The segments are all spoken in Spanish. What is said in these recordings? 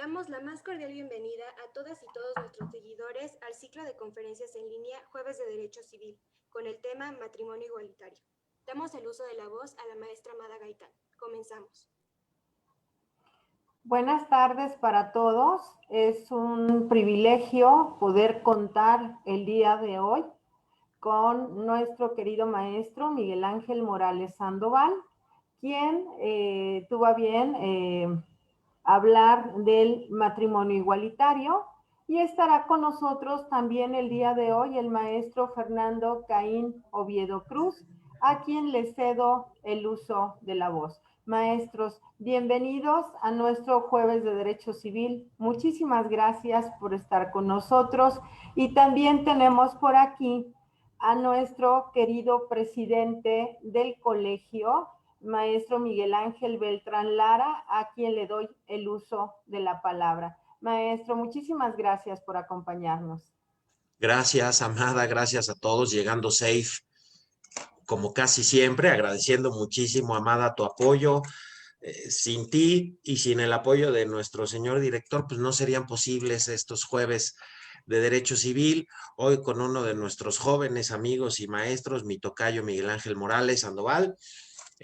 Damos la más cordial bienvenida a todas y todos nuestros seguidores al ciclo de conferencias en línea Jueves de Derecho Civil, con el tema Matrimonio Igualitario. Damos el uso de la voz a la maestra Amada Gaitán. Comenzamos. Buenas tardes para todos. Es un privilegio poder contar el día de hoy con nuestro querido maestro Miguel Ángel Morales Sandoval, quien tuvo a bien hablar del matrimonio igualitario, y estará con nosotros también el día de hoy el maestro Fernando Caín Oviedo Cruz, a quien le cedo el uso de la voz. Maestros, bienvenidos a nuestro Jueves de Derecho Civil. Muchísimas gracias por estar con nosotros. Y también tenemos por aquí a nuestro querido presidente del colegio, maestro Miguel Ángel Beltrán Lara, a quien le doy el uso de la palabra. Maestro, muchísimas gracias por acompañarnos. Gracias, Amada, gracias a todos, llegando safe, como casi siempre, agradeciendo muchísimo, Amada, tu apoyo. Sin ti y sin el apoyo de nuestro señor director, pues no serían posibles estos jueves de Derecho Civil. Hoy con uno de nuestros jóvenes amigos y maestros, mi tocayo Miguel Ángel Morales Sandoval.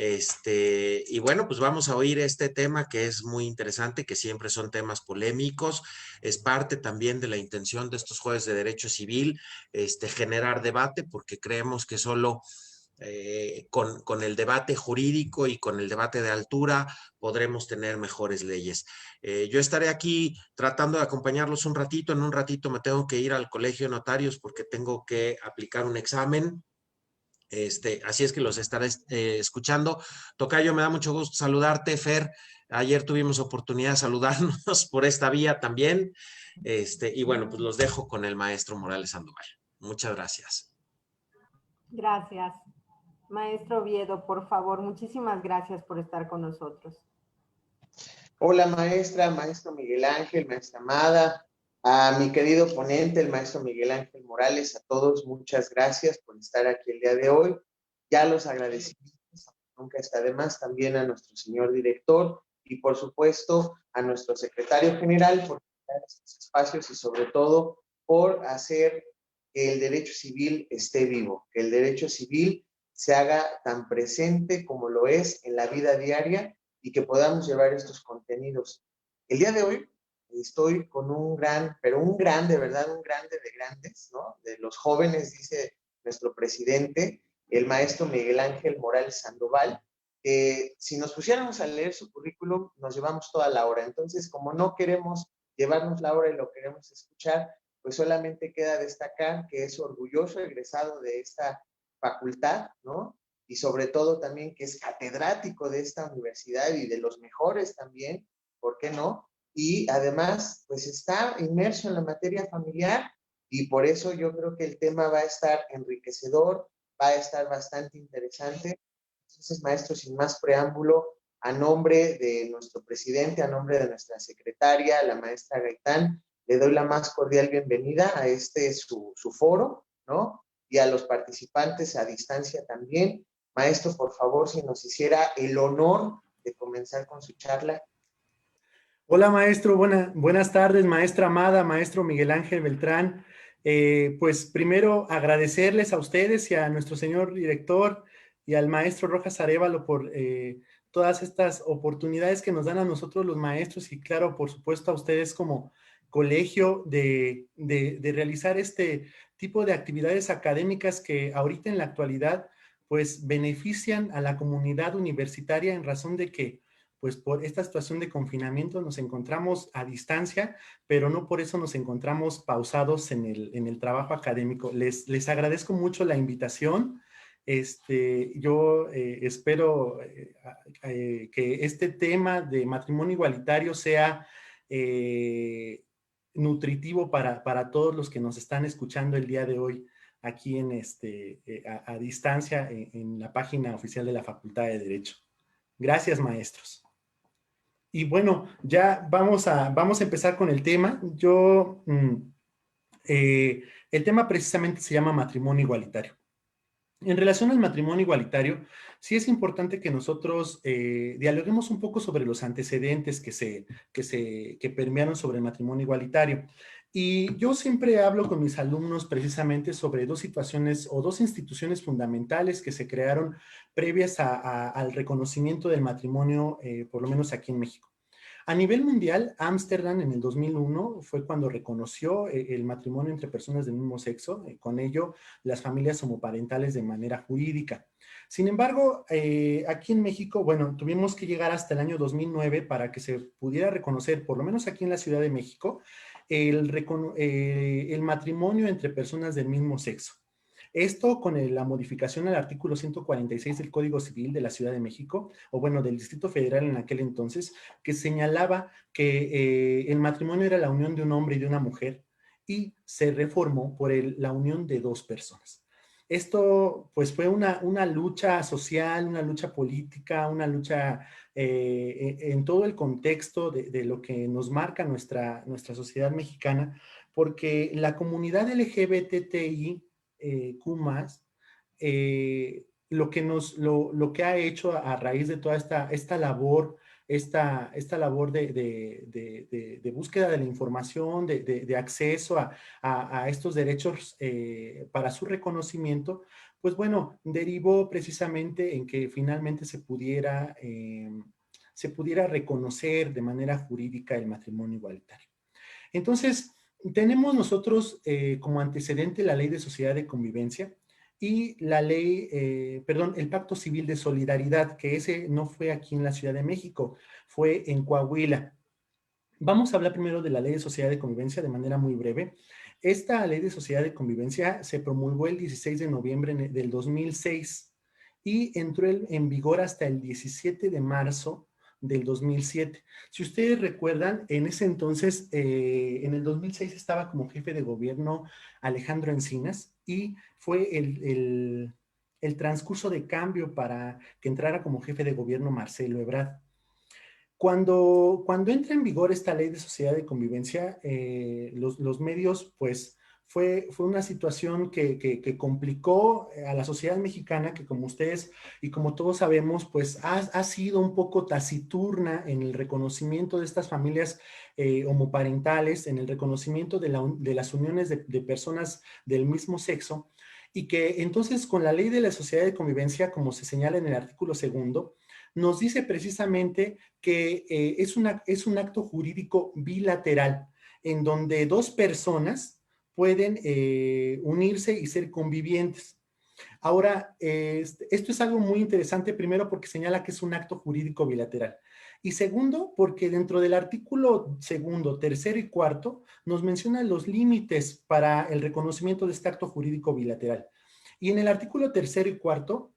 Y bueno, pues vamos a oír este tema que es muy interesante, que siempre son temas polémicos. Es parte también de la intención de estos jueves de Derecho Civil, generar debate, porque creemos que solo con el debate jurídico y con el debate de altura podremos tener mejores leyes. Yo estaré aquí tratando de acompañarlos un ratito. En un ratito me tengo que ir al colegio de notarios porque tengo que aplicar un examen. Así es que los estaré escuchando. Tocayo, me da mucho gusto saludarte. Fer, ayer tuvimos oportunidad de saludarnos por esta vía también. Y bueno, pues los dejo con el maestro Morales Sandoval. Muchas gracias. Gracias. Maestro Oviedo, por favor, muchísimas gracias por estar con nosotros. Hola maestra, maestro Miguel Ángel, maestra Amada, a mi querido ponente, el maestro Miguel Ángel Morales, a todos muchas gracias por estar aquí el día de hoy. Ya los agradecimientos, nunca está de más, también a nuestro señor director y por supuesto a nuestro secretario general por crear estos espacios y sobre todo por hacer que el derecho civil esté vivo, que el derecho civil se haga tan presente como lo es en la vida diaria y que podamos llevar estos contenidos. El día de hoy estoy con un gran, pero un gran, de verdad, un grande de grandes, ¿no? De los jóvenes, dice nuestro presidente, el maestro Miguel Ángel Morales Sandoval, que si nos pusiéramos a leer su currículum, nos llevamos toda la hora. Entonces, como no queremos llevarnos la hora y lo queremos escuchar, pues solamente queda destacar que es orgulloso egresado de esta facultad, ¿no? Y sobre todo también que es catedrático de esta universidad y de los mejores también, ¿por qué no? Y además, pues está inmerso en la materia familiar y por eso yo creo que el tema va a estar enriquecedor, va a estar bastante interesante. Entonces, maestro, sin más preámbulo, a nombre de nuestro presidente, a nombre de nuestra secretaria, la maestra Gaitán, le doy la más cordial bienvenida a su foro, ¿no? Y a los participantes a distancia también. Maestro, por favor, si nos hiciera el honor de comenzar con su charla. Hola, maestro. Buenas tardes, maestra Amada, maestro Miguel Ángel Beltrán. Pues primero agradecerles a ustedes y a nuestro señor director y al maestro Rojas Arévalo por todas estas oportunidades que nos dan a nosotros los maestros y claro, por supuesto a ustedes como colegio de realizar este tipo de actividades académicas que ahorita en la actualidad pues benefician a la comunidad universitaria en razón de que pues por esta situación de confinamiento nos encontramos a distancia, pero no por eso nos encontramos pausados en el trabajo académico. Les agradezco mucho la invitación. Yo espero que este tema de matrimonio igualitario sea nutritivo para todos los que nos están escuchando el día de hoy aquí a distancia en la página oficial de la Facultad de Derecho. Gracias, maestros. Y bueno, ya vamos a empezar con el tema. El tema precisamente se llama matrimonio igualitario. En relación al matrimonio igualitario, sí es importante que nosotros dialoguemos un poco sobre los antecedentes que permearon sobre el matrimonio igualitario. Y yo siempre hablo con mis alumnos precisamente sobre dos situaciones o dos instituciones fundamentales que se crearon previas al reconocimiento del matrimonio, por lo menos aquí en México. A nivel mundial, Ámsterdam en el 2001 fue cuando reconoció el matrimonio entre personas del mismo sexo, con ello las familias homoparentales de manera jurídica. Sin embargo, aquí en México, bueno, tuvimos que llegar hasta el año 2009 para que se pudiera reconocer, por lo menos aquí en la Ciudad de México, el matrimonio entre personas del mismo sexo. Esto con la modificación al artículo 146 del Código Civil de la Ciudad de México, o bueno, del Distrito Federal en aquel entonces, que señalaba que el matrimonio era la unión de un hombre y de una mujer y se reformó por la unión de dos personas. Esto pues fue una lucha social, una lucha política, una lucha en todo el contexto de lo que nos marca nuestra sociedad mexicana, porque la comunidad LGBTI Q+, lo que ha hecho a raíz de toda esta labor, esta labor de búsqueda de la información, de acceso a estos derechos para su reconocimiento, pues bueno, derivó precisamente en que finalmente se pudiera reconocer de manera jurídica el matrimonio igualitario. Entonces, tenemos nosotros como antecedente la Ley de Sociedad de Convivencia y la ley, el Pacto Civil de Solidaridad, que ese no fue aquí en la Ciudad de México, fue en Coahuila. Vamos a hablar primero de la Ley de Sociedad de Convivencia de manera muy breve. Esta Ley de Sociedad de Convivencia se promulgó el 16 de noviembre del 2006 y entró en vigor hasta el 17 de marzo del 2007. Si ustedes recuerdan, en ese entonces, en el 2006 estaba como jefe de gobierno Alejandro Encinas y fue el transcurso de cambio para que entrara como jefe de gobierno Marcelo Ebrard. Cuando entra en vigor esta ley de sociedad de convivencia, los medios, pues, fue una situación que complicó a la sociedad mexicana, que como ustedes y como todos sabemos, pues ha sido un poco taciturna en el reconocimiento de estas familias homoparentales, en el reconocimiento de las uniones de personas del mismo sexo, y que entonces con la ley de la sociedad de convivencia, como se señala en el artículo 2, nos dice precisamente que es un acto jurídico bilateral en donde dos personas pueden unirse y ser convivientes. Ahora, esto es algo muy interesante, primero porque señala que es un acto jurídico bilateral. Y segundo, porque dentro del artículo 2, 3 y 4 nos menciona los límites para el reconocimiento de este acto jurídico bilateral. Y en el artículo 3 y 4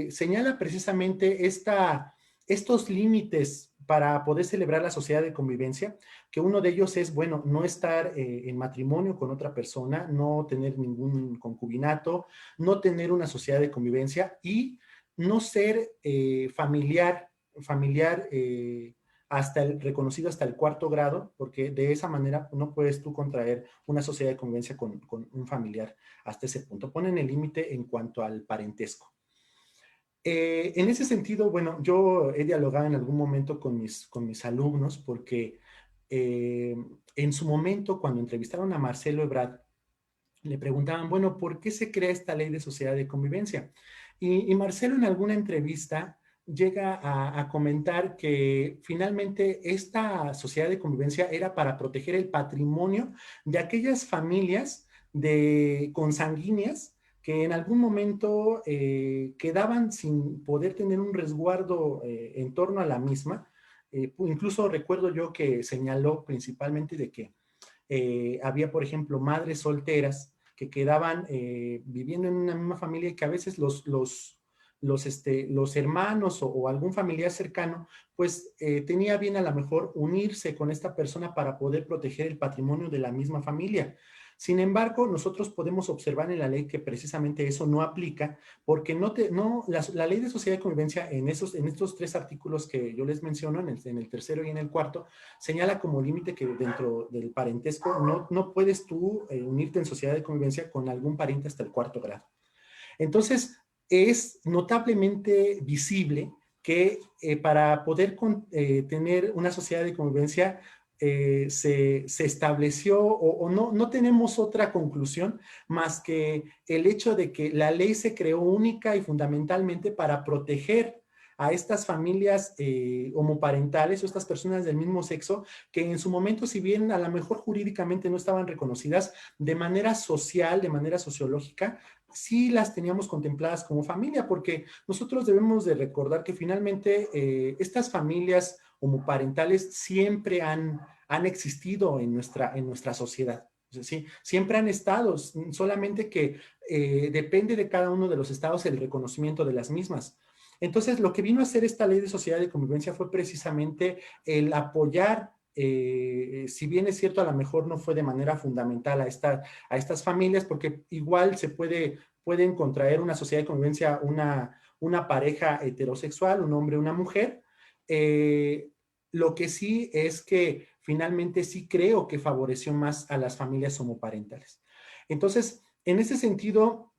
señala precisamente estos límites para poder celebrar la sociedad de convivencia, que uno de ellos es, bueno, no estar en matrimonio con otra persona, no tener ningún concubinato, no tener una sociedad de convivencia y no ser familiar reconocido hasta el 4º grado, porque de esa manera no puedes tú contraer una sociedad de convivencia con un familiar hasta ese punto. Ponen el límite en cuanto al parentesco. En ese sentido, bueno, yo he dialogado en algún momento con mis alumnos porque en su momento, cuando entrevistaron a Marcelo Ebrard, le preguntaban, bueno, ¿por qué se crea esta ley de sociedad de convivencia? Y Marcelo en alguna entrevista llega a comentar que finalmente esta sociedad de convivencia era para proteger el patrimonio de aquellas familias consanguíneas que en algún momento quedaban sin poder tener un resguardo en torno a la misma. Incluso recuerdo yo que señaló principalmente de que había, por ejemplo, madres solteras que quedaban viviendo en una misma familia y que a veces los hermanos o algún familiar cercano, pues tenía bien a lo mejor unirse con esta persona para poder proteger el patrimonio de la misma familia. Sin embargo, nosotros podemos observar en la ley que precisamente eso no aplica, porque la ley de sociedad de convivencia en estos 3 artículos que yo les menciono, en el 3º y en el 4º, señala como límite que dentro del parentesco no puedes tú unirte en sociedad de convivencia con algún pariente hasta el 4º grado. Entonces, es notablemente visible que para poder tener una sociedad de convivencia se estableció o no tenemos otra conclusión más que el hecho de que la ley se creó única y fundamentalmente para proteger a estas familias homoparentales o estas personas del mismo sexo que en su momento, si bien a lo mejor jurídicamente no estaban reconocidas, de manera social, de manera sociológica, sí las teníamos contempladas como familia, porque nosotros debemos de recordar que finalmente estas familias homoparentales siempre han existido en nuestra sociedad. ¿Sí? Siempre han estado, solamente que depende de cada uno de los estados el reconocimiento de las mismas. Entonces, lo que vino a hacer esta ley de sociedad de convivencia fue precisamente el apoyar, si bien es cierto, a lo mejor no fue de manera fundamental a estas familias, porque igual pueden contraer una sociedad de convivencia una pareja heterosexual, un hombre, una mujer. Lo que sí es que finalmente sí creo que favoreció más a las familias homoparentales. Entonces, en ese sentido,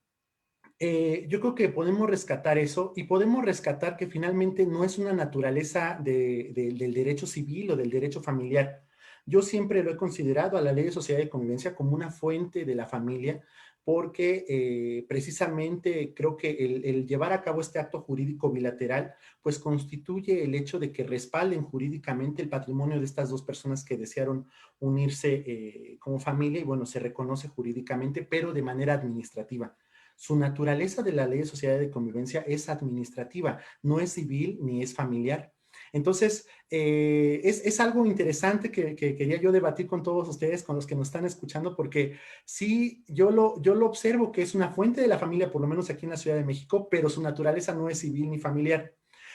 yo creo que podemos rescatar eso y podemos rescatar que finalmente no es una naturaleza del derecho civil o del derecho familiar. Yo siempre lo he considerado a la ley de sociedad de convivencia como una fuente de la familia porque precisamente creo que el llevar a cabo este acto jurídico bilateral pues constituye el hecho de que respalden jurídicamente el patrimonio de estas dos personas que desearon unirse como familia y bueno, se reconoce jurídicamente, pero de manera administrativa. Su naturaleza de la ley de sociedad de convivencia es administrativa, no es civil ni es familiar. Entonces, es algo interesante que quería yo debatir con todos ustedes, con los que nos están escuchando, porque sí, yo lo observo que es una fuente de la familia, por lo menos aquí en la Ciudad de México, pero su naturaleza no es civil ni familiar.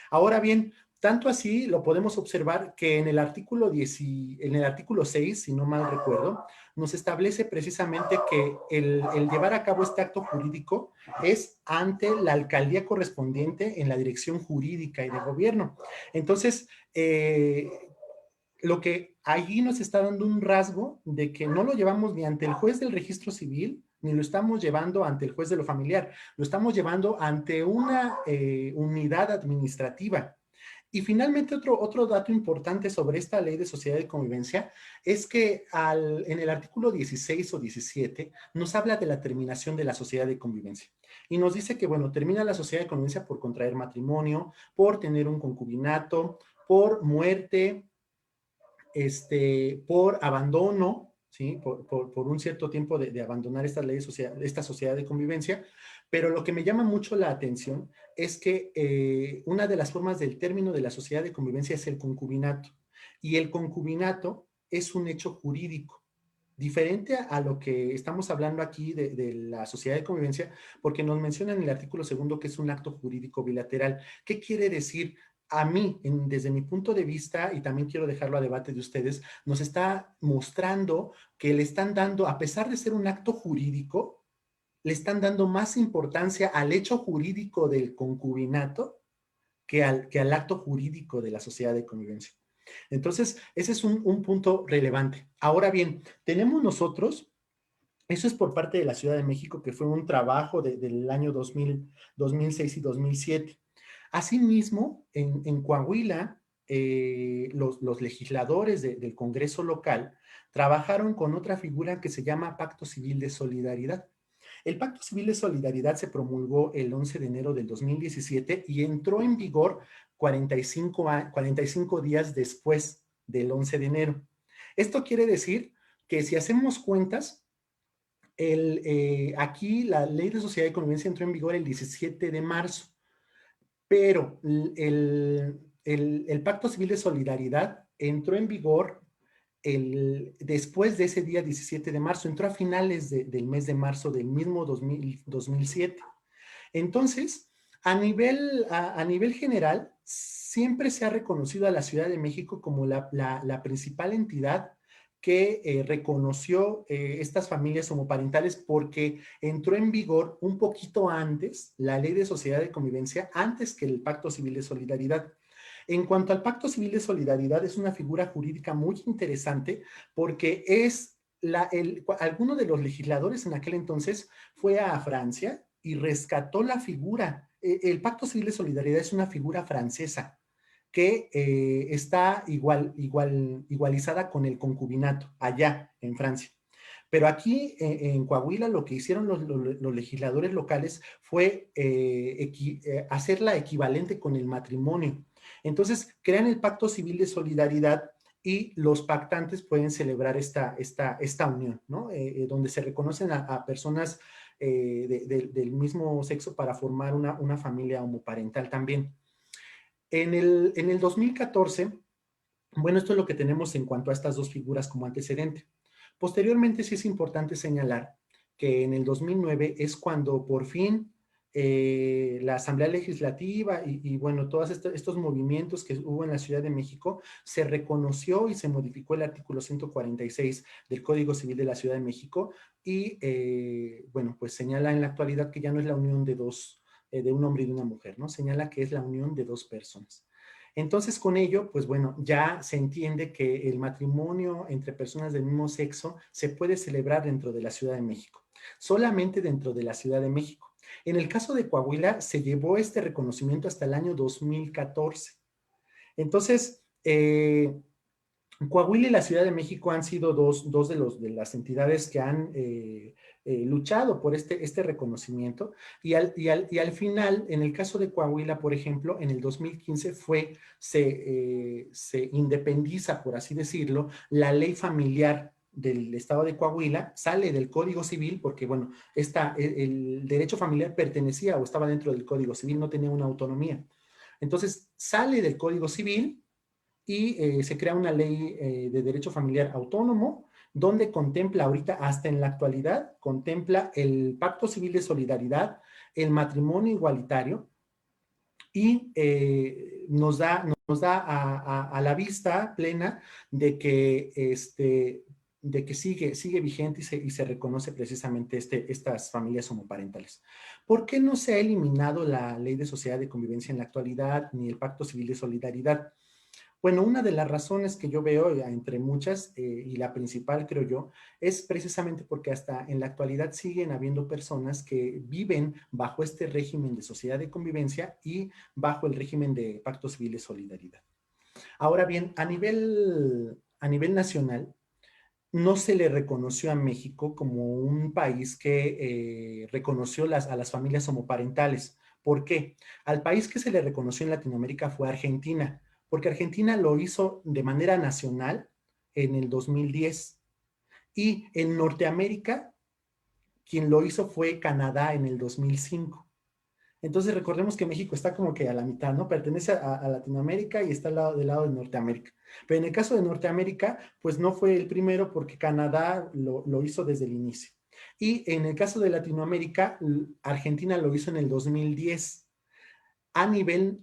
Ahora bien, tanto así lo podemos observar que en el artículo 6, si no mal recuerdo, nos establece precisamente que el llevar a cabo este acto jurídico es ante la alcaldía correspondiente en la dirección jurídica y de gobierno. Entonces, lo que allí nos está dando un rasgo de que no lo llevamos ni ante el juez del registro civil, ni lo estamos llevando ante el juez de lo familiar, lo estamos llevando ante una unidad administrativa. Y finalmente, otro dato importante sobre esta ley de sociedad de convivencia es que en el artículo 16 o 17 nos habla de la terminación de la sociedad de convivencia. Y nos dice que, bueno, termina la sociedad de convivencia por contraer matrimonio, por tener un concubinato, por muerte, por abandono, ¿sí? Por un cierto tiempo de abandonar esta ley de esta sociedad de convivencia. Pero lo que me llama mucho la atención es que una de las formas del término de la sociedad de convivencia es el concubinato. Y el concubinato es un hecho jurídico, diferente a lo que estamos hablando aquí de la sociedad de convivencia, porque nos mencionan en el artículo 2 que es un acto jurídico bilateral. ¿Qué quiere decir? A mí, desde mi punto de vista, y también quiero dejarlo a debate de ustedes, nos está mostrando que le están dando, a pesar de ser un acto jurídico, le están dando más importancia al hecho jurídico del concubinato que al acto jurídico de la sociedad de convivencia. Entonces, ese es un punto relevante. Ahora bien, tenemos nosotros, eso es por parte de la Ciudad de México, que fue un trabajo del año 2006 y 2007. Asimismo, en Coahuila, los legisladores del Congreso local trabajaron con otra figura que se llama Pacto Civil de Solidaridad. El Pacto Civil de Solidaridad se promulgó el 11 de enero del 2017 y entró en vigor 45 días después del 11 de enero. Esto quiere decir que si hacemos cuentas, aquí la Ley de Sociedad de Convivencia entró en vigor el 17 de marzo. Pero el Pacto Civil de Solidaridad entró en vigor después de ese día 17 de marzo, entró a finales del mes de marzo del mismo 2007. Entonces, a nivel general, siempre se ha reconocido a la Ciudad de México como la principal entidad que reconoció estas familias homoparentales porque entró en vigor un poquito antes la Ley de Sociedad de Convivencia, antes que el Pacto Civil de Solidaridad. En cuanto al Pacto Civil de Solidaridad, es una figura jurídica muy interesante porque alguno de los legisladores en aquel entonces fue a Francia y rescató la figura. El Pacto Civil de Solidaridad es una figura francesa que está igualizada con el concubinato allá en Francia. Pero aquí en Coahuila lo que hicieron los legisladores locales fue hacerla equivalente con el matrimonio. Entonces crean el Pacto Civil de Solidaridad y los pactantes pueden celebrar esta unión, ¿no? Donde se reconocen a personas del mismo sexo para formar una familia homoparental también. En el 2014, bueno, esto es lo que tenemos en cuanto a estas dos figuras como antecedente. Posteriormente, sí es importante señalar que en el 2009 es cuando por fin la Asamblea Legislativa y bueno, todos estos movimientos que hubo en la Ciudad de México, se reconoció y se modificó el artículo 146 del Código Civil de la Ciudad de México y bueno, pues señala en la actualidad que ya no es la unión de de un hombre y de una mujer, ¿no? Señala que es la unión de dos personas. Entonces, con ello, pues bueno, ya se entiende que el matrimonio entre personas del mismo sexo se puede celebrar dentro de la Ciudad de México, solamente dentro de la Ciudad de México. En el caso de Coahuila, se llevó este reconocimiento hasta el año 2014. Entonces, Coahuila y la Ciudad de México han sido dos de las entidades que han luchado por este reconocimiento y al final, en el caso de Coahuila, por ejemplo, en el 2015 se independiza, por así decirlo, la ley familiar del estado de Coahuila, sale del Código Civil porque, bueno, el derecho familiar pertenecía o estaba dentro del Código Civil, no tenía una autonomía. Entonces, sale del Código Civil y se crea una ley de derecho familiar autónomo donde contempla ahorita, hasta en la actualidad, contempla el Pacto Civil de Solidaridad, el matrimonio igualitario y nos da a la vista plena de que, sigue vigente y se reconoce precisamente estas familias homoparentales. ¿Por qué no se ha eliminado la Ley de Sociedad de Convivencia en la actualidad ni el Pacto Civil de Solidaridad? Bueno, una de las razones que yo veo, entre muchas, y la principal creo yo, es precisamente porque hasta en la actualidad siguen habiendo personas que viven bajo este régimen de sociedad de convivencia y bajo el régimen de pacto civil de solidaridad. Ahora bien, a nivel nacional, no se le reconoció a México como un país que reconoció a las familias homoparentales. ¿Por qué? Al país que se le reconoció en Latinoamérica fue Argentina, porque Argentina lo hizo de manera nacional en el 2010 y en Norteamérica quien lo hizo fue Canadá en el 2005. Entonces recordemos que México está como que a la mitad, ¿no? Pertenece a Latinoamérica y está del lado de Norteamérica. Pero en el caso de Norteamérica, pues no fue el primero porque Canadá lo hizo desde el inicio. Y en el caso de Latinoamérica, Argentina lo hizo en el 2010 a nivel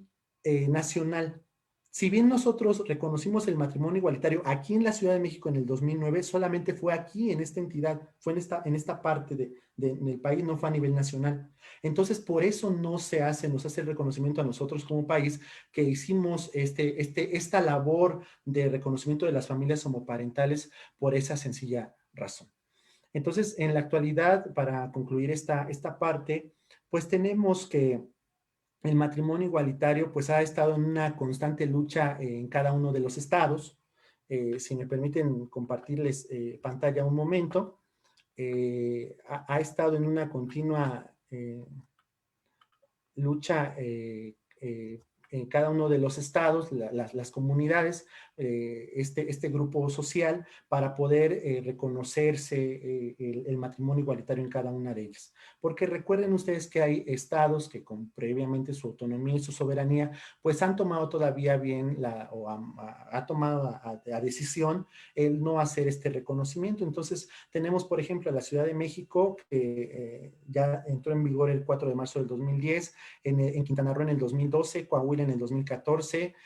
nacional. Si bien nosotros reconocimos el matrimonio igualitario aquí en la Ciudad de México en el 2009, solamente fue aquí en esta entidad, fue en esta parte del país, no fue a nivel nacional. Entonces, por eso nos hace el reconocimiento a nosotros como país que hicimos esta labor de reconocimiento de las familias homoparentales por esa sencilla razón. Entonces, en la actualidad, para concluir esta parte, pues tenemos que el matrimonio igualitario pues ha estado en una constante lucha en cada uno de los estados. Si me permiten compartirles pantalla un momento, ha estado en una continua lucha en cada uno de los estados, las comunidades, este grupo social, para poder reconocerse el matrimonio igualitario en cada una de ellas. Porque recuerden ustedes que hay estados que con previamente su autonomía y su soberanía, pues han tomado todavía bien ha tomado a decisión el no hacer este reconocimiento. Entonces, tenemos, por ejemplo, la Ciudad de México, que ya entró en vigor el 4 de marzo del 2010, en Quintana Roo en el 2012, Coahuila en el 2014,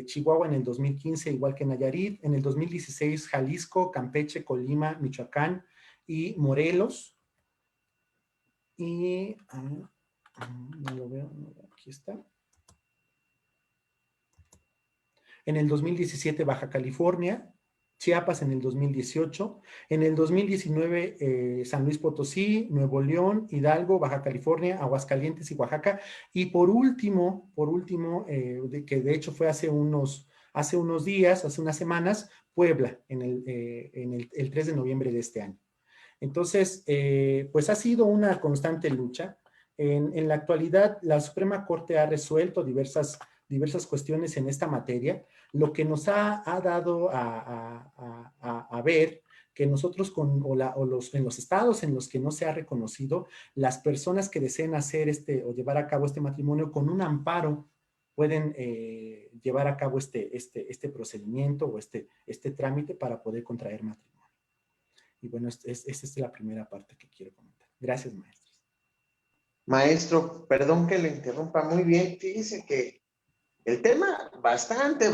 Chihuahua en el 2015, igual que Nayarit, en el 2016 Jalisco, Campeche, Colima, Michoacán y Morelos. Y no lo veo, aquí está. En el 2017 Baja California, Chiapas en el 2018, en el 2019 San Luis Potosí, Nuevo León, Hidalgo, Baja California, Aguascalientes y Oaxaca. Y por último, que de hecho fue hace unos días, hace unas semanas, Puebla, el 3 de noviembre de este año. Entonces, pues ha sido una constante lucha. En la actualidad, la Suprema Corte ha resuelto diversas cuestiones en esta materia, lo que nos ha dado a ver que nosotros en los estados en los que no se ha reconocido, las personas que deseen hacer o llevar a cabo este matrimonio con un amparo pueden llevar a cabo este procedimiento o este trámite para poder contraer matrimonio. Y bueno, esta es la primera parte que quiero comentar. Gracias, maestros. Maestro, perdón que le interrumpa, muy bien. Fíjese que el tema bastante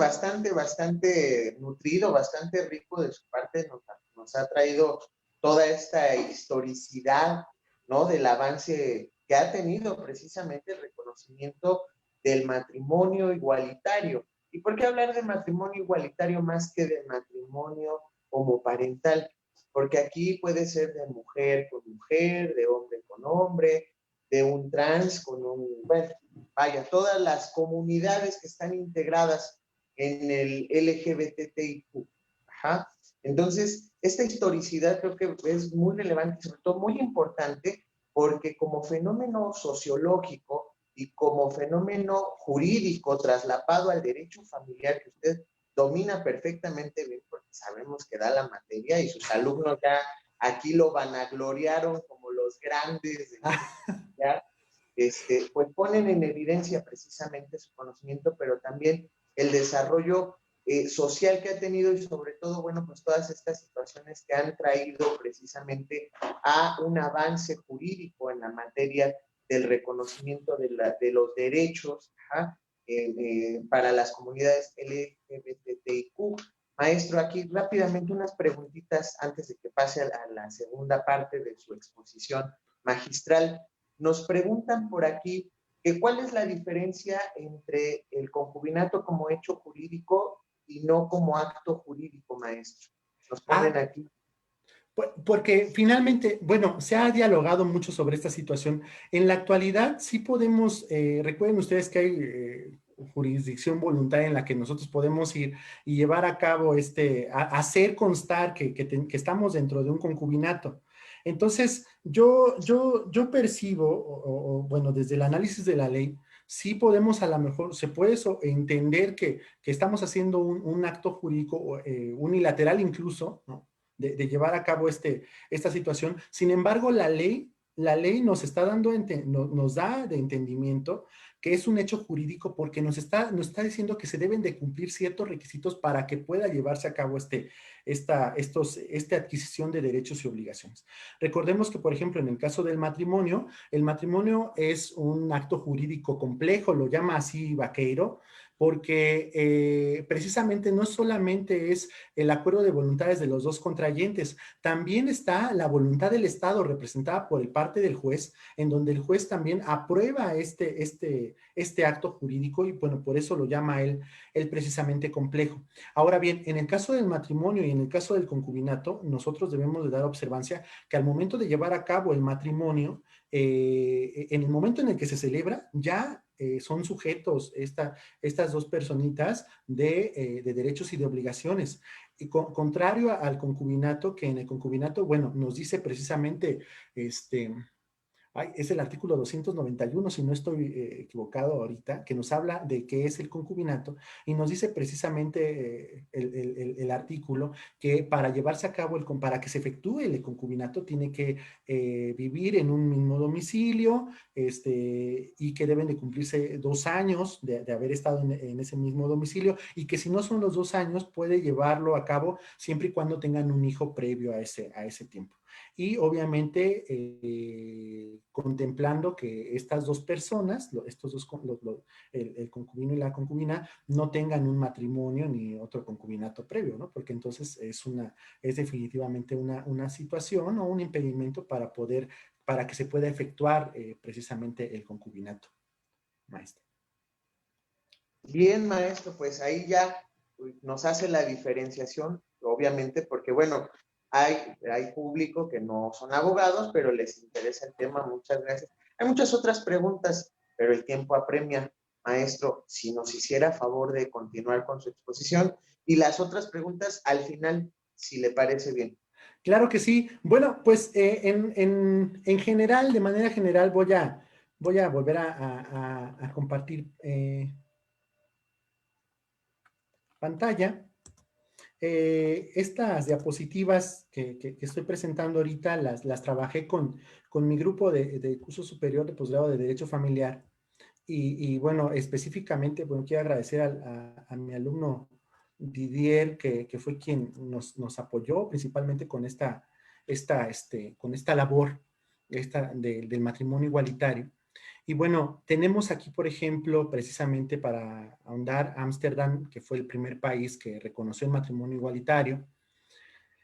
nutrido, bastante rico de su parte, nos ha traído toda esta historicidad, ¿no? Del avance que ha tenido precisamente el reconocimiento del matrimonio igualitario. ¿Y por qué hablar de matrimonio igualitario más que de matrimonio homoparental? Porque aquí puede ser de mujer con mujer, de hombre con hombre, de un trans con bueno, vaya, todas las comunidades que están integradas en el LGBTIQ. Ajá. Entonces, esta historicidad creo que es muy relevante y sobre todo muy importante porque como fenómeno sociológico y como fenómeno jurídico traslapado al derecho familiar que usted domina perfectamente bien porque sabemos que da la materia y sus alumnos ya aquí lo vanagloriaron como los grandes de la pues ponen en evidencia precisamente su conocimiento, pero también el desarrollo social que ha tenido y sobre todo, bueno, pues todas estas situaciones que han traído precisamente a un avance jurídico en la materia del reconocimiento de los derechos para las comunidades LGBTIQ. Maestro, aquí rápidamente unas preguntitas antes de que pase a la segunda parte de su exposición magistral. Nos preguntan por aquí que cuál es la diferencia entre el concubinato como hecho jurídico y no como acto jurídico, maestro. Nos ponen aquí. Porque finalmente, bueno, se ha dialogado mucho sobre esta situación. En la actualidad sí podemos, recuerden ustedes que hay jurisdicción voluntaria en la que nosotros podemos ir y llevar a cabo hacer constar que estamos dentro de un concubinato. Entonces, yo percibo, bueno, desde el análisis de la ley, sí podemos a lo mejor, se puede entender que estamos haciendo un acto jurídico unilateral incluso, ¿no? De llevar a cabo esta situación. Sin embargo, la ley nos está dando, nos da de entendimiento que es un hecho jurídico porque nos está diciendo que se deben de cumplir ciertos requisitos para que pueda llevarse a cabo esta adquisición de derechos y obligaciones. Recordemos que, por ejemplo, en el caso del matrimonio, el matrimonio es un acto jurídico complejo, lo llama así Vaqueiro, porque precisamente no solamente es el acuerdo de voluntades de los dos contrayentes, también está la voluntad del Estado representada por el parte del juez, en donde el juez también aprueba este acto jurídico y bueno, por eso lo llama él precisamente complejo. Ahora bien, en el caso del matrimonio y en el caso del concubinato, nosotros debemos de dar observancia que al momento de llevar a cabo el matrimonio, en el momento en el que se celebra, ya son sujetos estas dos personitas de derechos y de obligaciones. Y contrario al concubinato, que en el concubinato, bueno, nos dice precisamente, es el artículo 291, si no estoy equivocado ahorita, que nos habla de qué es el concubinato y nos dice precisamente el artículo que para llevarse a cabo, para que se efectúe el concubinato, tiene que vivir en un mismo domicilio y que deben de cumplirse 2 años de haber estado en ese mismo domicilio y que si no son los 2 años puede llevarlo a cabo siempre y cuando tengan un hijo previo a ese tiempo. Y obviamente contemplando que estas dos personas, el concubino y la concubina, no tengan un matrimonio ni otro concubinato previo, ¿no? Porque entonces es definitivamente una situación o un impedimento para que se pueda efectuar precisamente el concubinato, maestro. Bien, maestro, pues ahí ya nos hace la diferenciación obviamente, porque bueno, hay público que no son abogados, pero les interesa el tema. Muchas gracias. Hay muchas otras preguntas, pero el tiempo apremia. Maestro, si nos hiciera favor de continuar con su exposición y las otras preguntas al final, si le parece bien. Claro que sí. Bueno, pues en general, de manera general, voy a volver a compartir pantalla. Estas diapositivas que estoy presentando ahorita las trabajé con mi grupo de curso superior de posgrado de Derecho Familiar. Y bueno, específicamente, bueno, quiero agradecer a mi alumno Didier, que fue quien nos apoyó principalmente con con esta labor del matrimonio igualitario. Y bueno, tenemos aquí, por ejemplo, precisamente para ahondar, Ámsterdam, que fue el primer país que reconoció el matrimonio igualitario,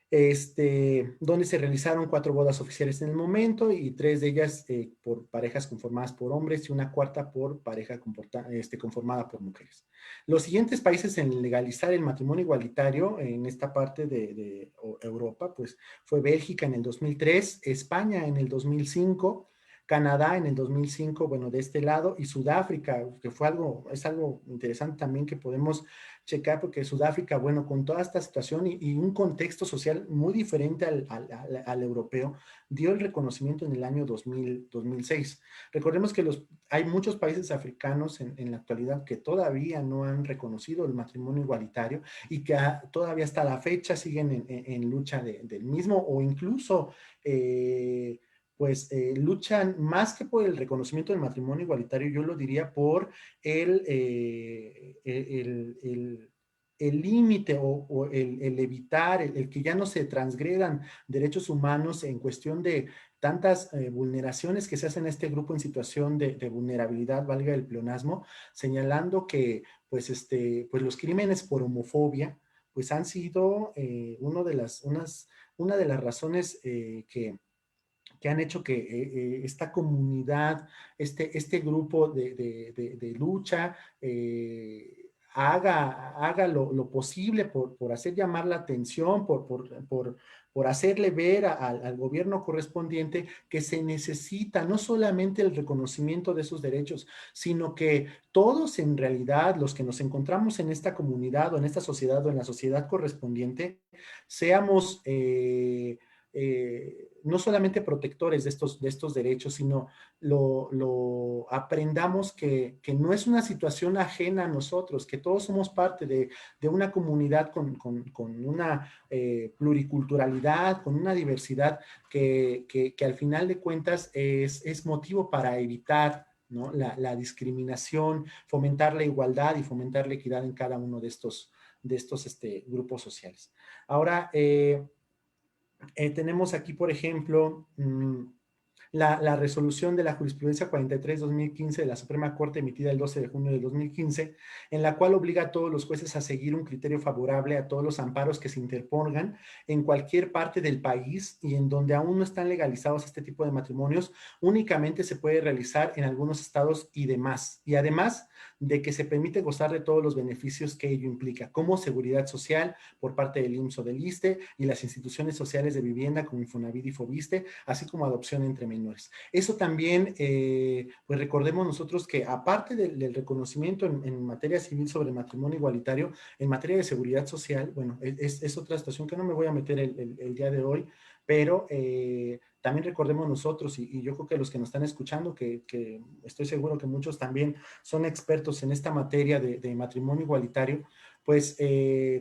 donde se realizaron 4 bodas oficiales en el momento y 3 de ellas por parejas conformadas por hombres y una cuarta por pareja conformada por mujeres. Los siguientes países en legalizar el matrimonio igualitario en esta parte de Europa, pues fue Bélgica en el 2003, España en el 2005, Canadá en el 2005, bueno, de este lado, y Sudáfrica, que es algo interesante también que podemos checar, porque Sudáfrica, bueno, con toda esta situación y un contexto social muy diferente al europeo, dio el reconocimiento en el año 2006. Recordemos que hay muchos países africanos en la actualidad que todavía no han reconocido el matrimonio igualitario y que todavía hasta la fecha siguen en lucha del mismo, o incluso luchan más que por el reconocimiento del matrimonio igualitario, yo lo diría por el límite o el evitar, el que ya no se transgredan derechos humanos en cuestión de tantas vulneraciones que se hacen a este grupo en situación de vulnerabilidad, valga el pleonasmo, señalando que pues los crímenes por homofobia pues han sido una de las razones que han hecho que esta comunidad, este grupo de lucha, haga lo posible por hacer llamar la atención, por hacerle ver al gobierno correspondiente que se necesita no solamente el reconocimiento de esos derechos, sino que todos en realidad, los que nos encontramos en esta comunidad o en esta sociedad o en la sociedad correspondiente, seamos no solamente protectores de estos derechos, sino lo aprendamos que no es una situación ajena a nosotros, que todos somos parte de una comunidad con una pluriculturalidad, con una diversidad que al final de cuentas es motivo para evitar, ¿no?, la discriminación, fomentar la igualdad y fomentar la equidad en cada uno de estos grupos sociales. Ahora, tenemos aquí, por ejemplo, la resolución de la jurisprudencia 43-2015 de la Suprema Corte emitida el 12 de junio de 2015, en la cual obliga a todos los jueces a seguir un criterio favorable a todos los amparos que se interpongan en cualquier parte del país y en donde aún no están legalizados este tipo de matrimonios, únicamente se puede realizar en algunos estados y demás. Y además de que se permite gozar de todos los beneficios que ello implica, como seguridad social por parte del IMSS o del ISSSTE y las instituciones sociales de vivienda como Infonavit y Fobiste, así como adopción entre menores. Eso también, pues recordemos nosotros que aparte del reconocimiento en materia civil sobre matrimonio igualitario, en materia de seguridad social, bueno, es otra situación que no me voy a meter el día de hoy, pero también recordemos nosotros, y yo creo que los que nos están escuchando, que estoy seguro que muchos también son expertos en esta materia de matrimonio igualitario, pues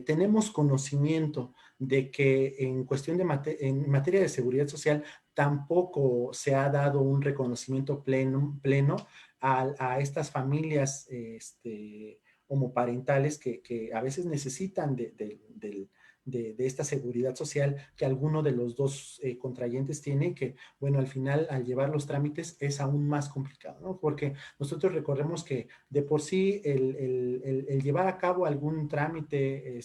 tenemos conocimiento de que en cuestión en materia de seguridad social tampoco se ha dado un reconocimiento pleno a estas familias homoparentales que a veces necesitan de esta seguridad social que alguno de los dos contrayentes tiene, que bueno, al final al llevar los trámites es aún más complicado, ¿no? Porque nosotros recordemos que de por sí el llevar a cabo algún trámite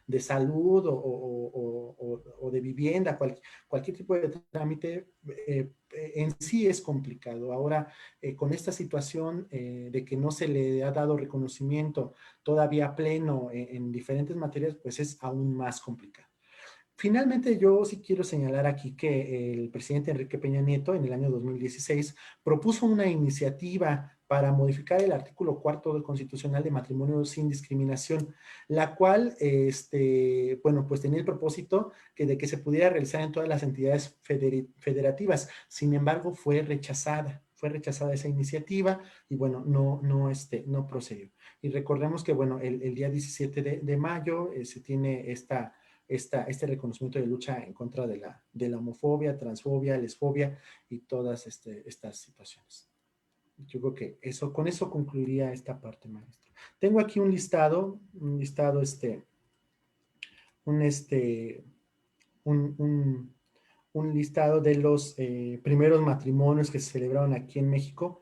de salud o de vivienda, cualquier tipo de trámite en sí es complicado. Ahora, con esta situación de que no se le ha dado reconocimiento todavía pleno en diferentes materias, pues es aún más complicado. Finalmente, yo sí quiero señalar aquí que el presidente Enrique Peña Nieto en el año 2016 propuso una iniciativa para modificar el artículo 4 del Constitucional de matrimonio sin discriminación, la cual, bueno, pues tenía el propósito de que se pudiera realizar en todas las entidades federativas. Sin embargo, fue rechazada esa iniciativa y bueno, no procedió. Y recordemos que, bueno, el día 17 de mayo se tiene este reconocimiento de lucha en contra de la homofobia, transfobia, lesfobia y todas estas situaciones. Yo creo que con eso concluiría esta parte, maestro. Tengo aquí un listado, un listado de los primeros matrimonios que se celebraron aquí en México.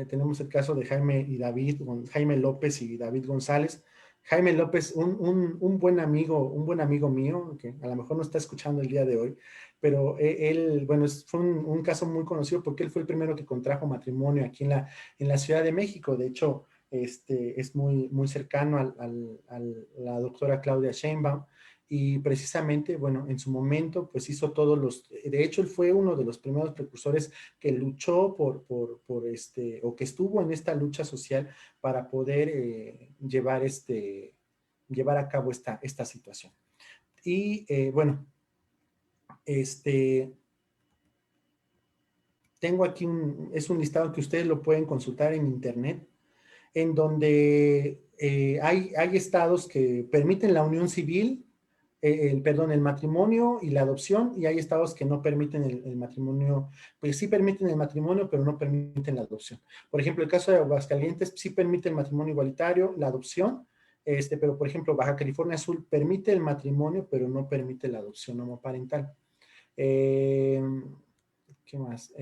Tenemos el caso de Jaime López y David González. Jaime López, un buen amigo mío, que a lo mejor no está escuchando el día de hoy, pero él, bueno, fue un caso muy conocido porque él fue el primero que contrajo matrimonio aquí en la Ciudad de México. De hecho, es muy cercano a la doctora Claudia Sheinbaum. Y precisamente, bueno, en su momento, pues hizo de hecho, él fue uno de los primeros precursores que luchó o que estuvo en esta lucha social para poder llevar a cabo esta situación. Y bueno, tengo aquí es un listado que ustedes lo pueden consultar en internet, en donde hay estados que permiten la unión civil, el matrimonio y la adopción, y hay estados que no permiten el matrimonio, pues sí permiten el matrimonio, pero no permiten la adopción. Por ejemplo, el caso de Aguascalientes sí permite el matrimonio igualitario, la adopción, pero por ejemplo, Baja California Sur permite el matrimonio, pero no permite la adopción homoparental. ¿Qué más?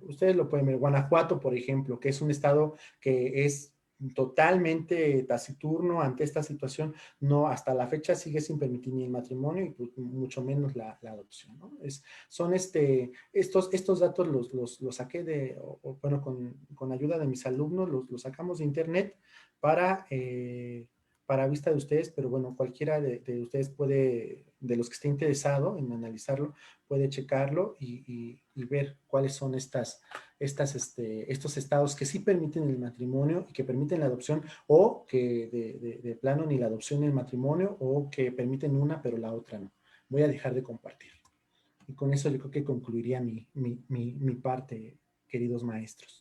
Ustedes lo pueden ver. Guanajuato, por ejemplo, que es un estado que es totalmente taciturno ante esta situación, no, hasta la fecha sigue sin permitir ni el matrimonio y pues, mucho menos la adopción, ¿no? Son estos datos los saqué bueno, con ayuda de mis alumnos, los sacamos de internet para vista de ustedes, pero bueno, cualquiera de ustedes de los que esté interesado en analizarlo, puede checarlo y ver cuáles son estos estados que sí permiten el matrimonio y que permiten la adopción, o que de plano ni la adopción ni el matrimonio, o que permiten una pero la otra no. Voy a dejar de compartir. Y con eso yo creo que concluiría mi parte, queridos maestros.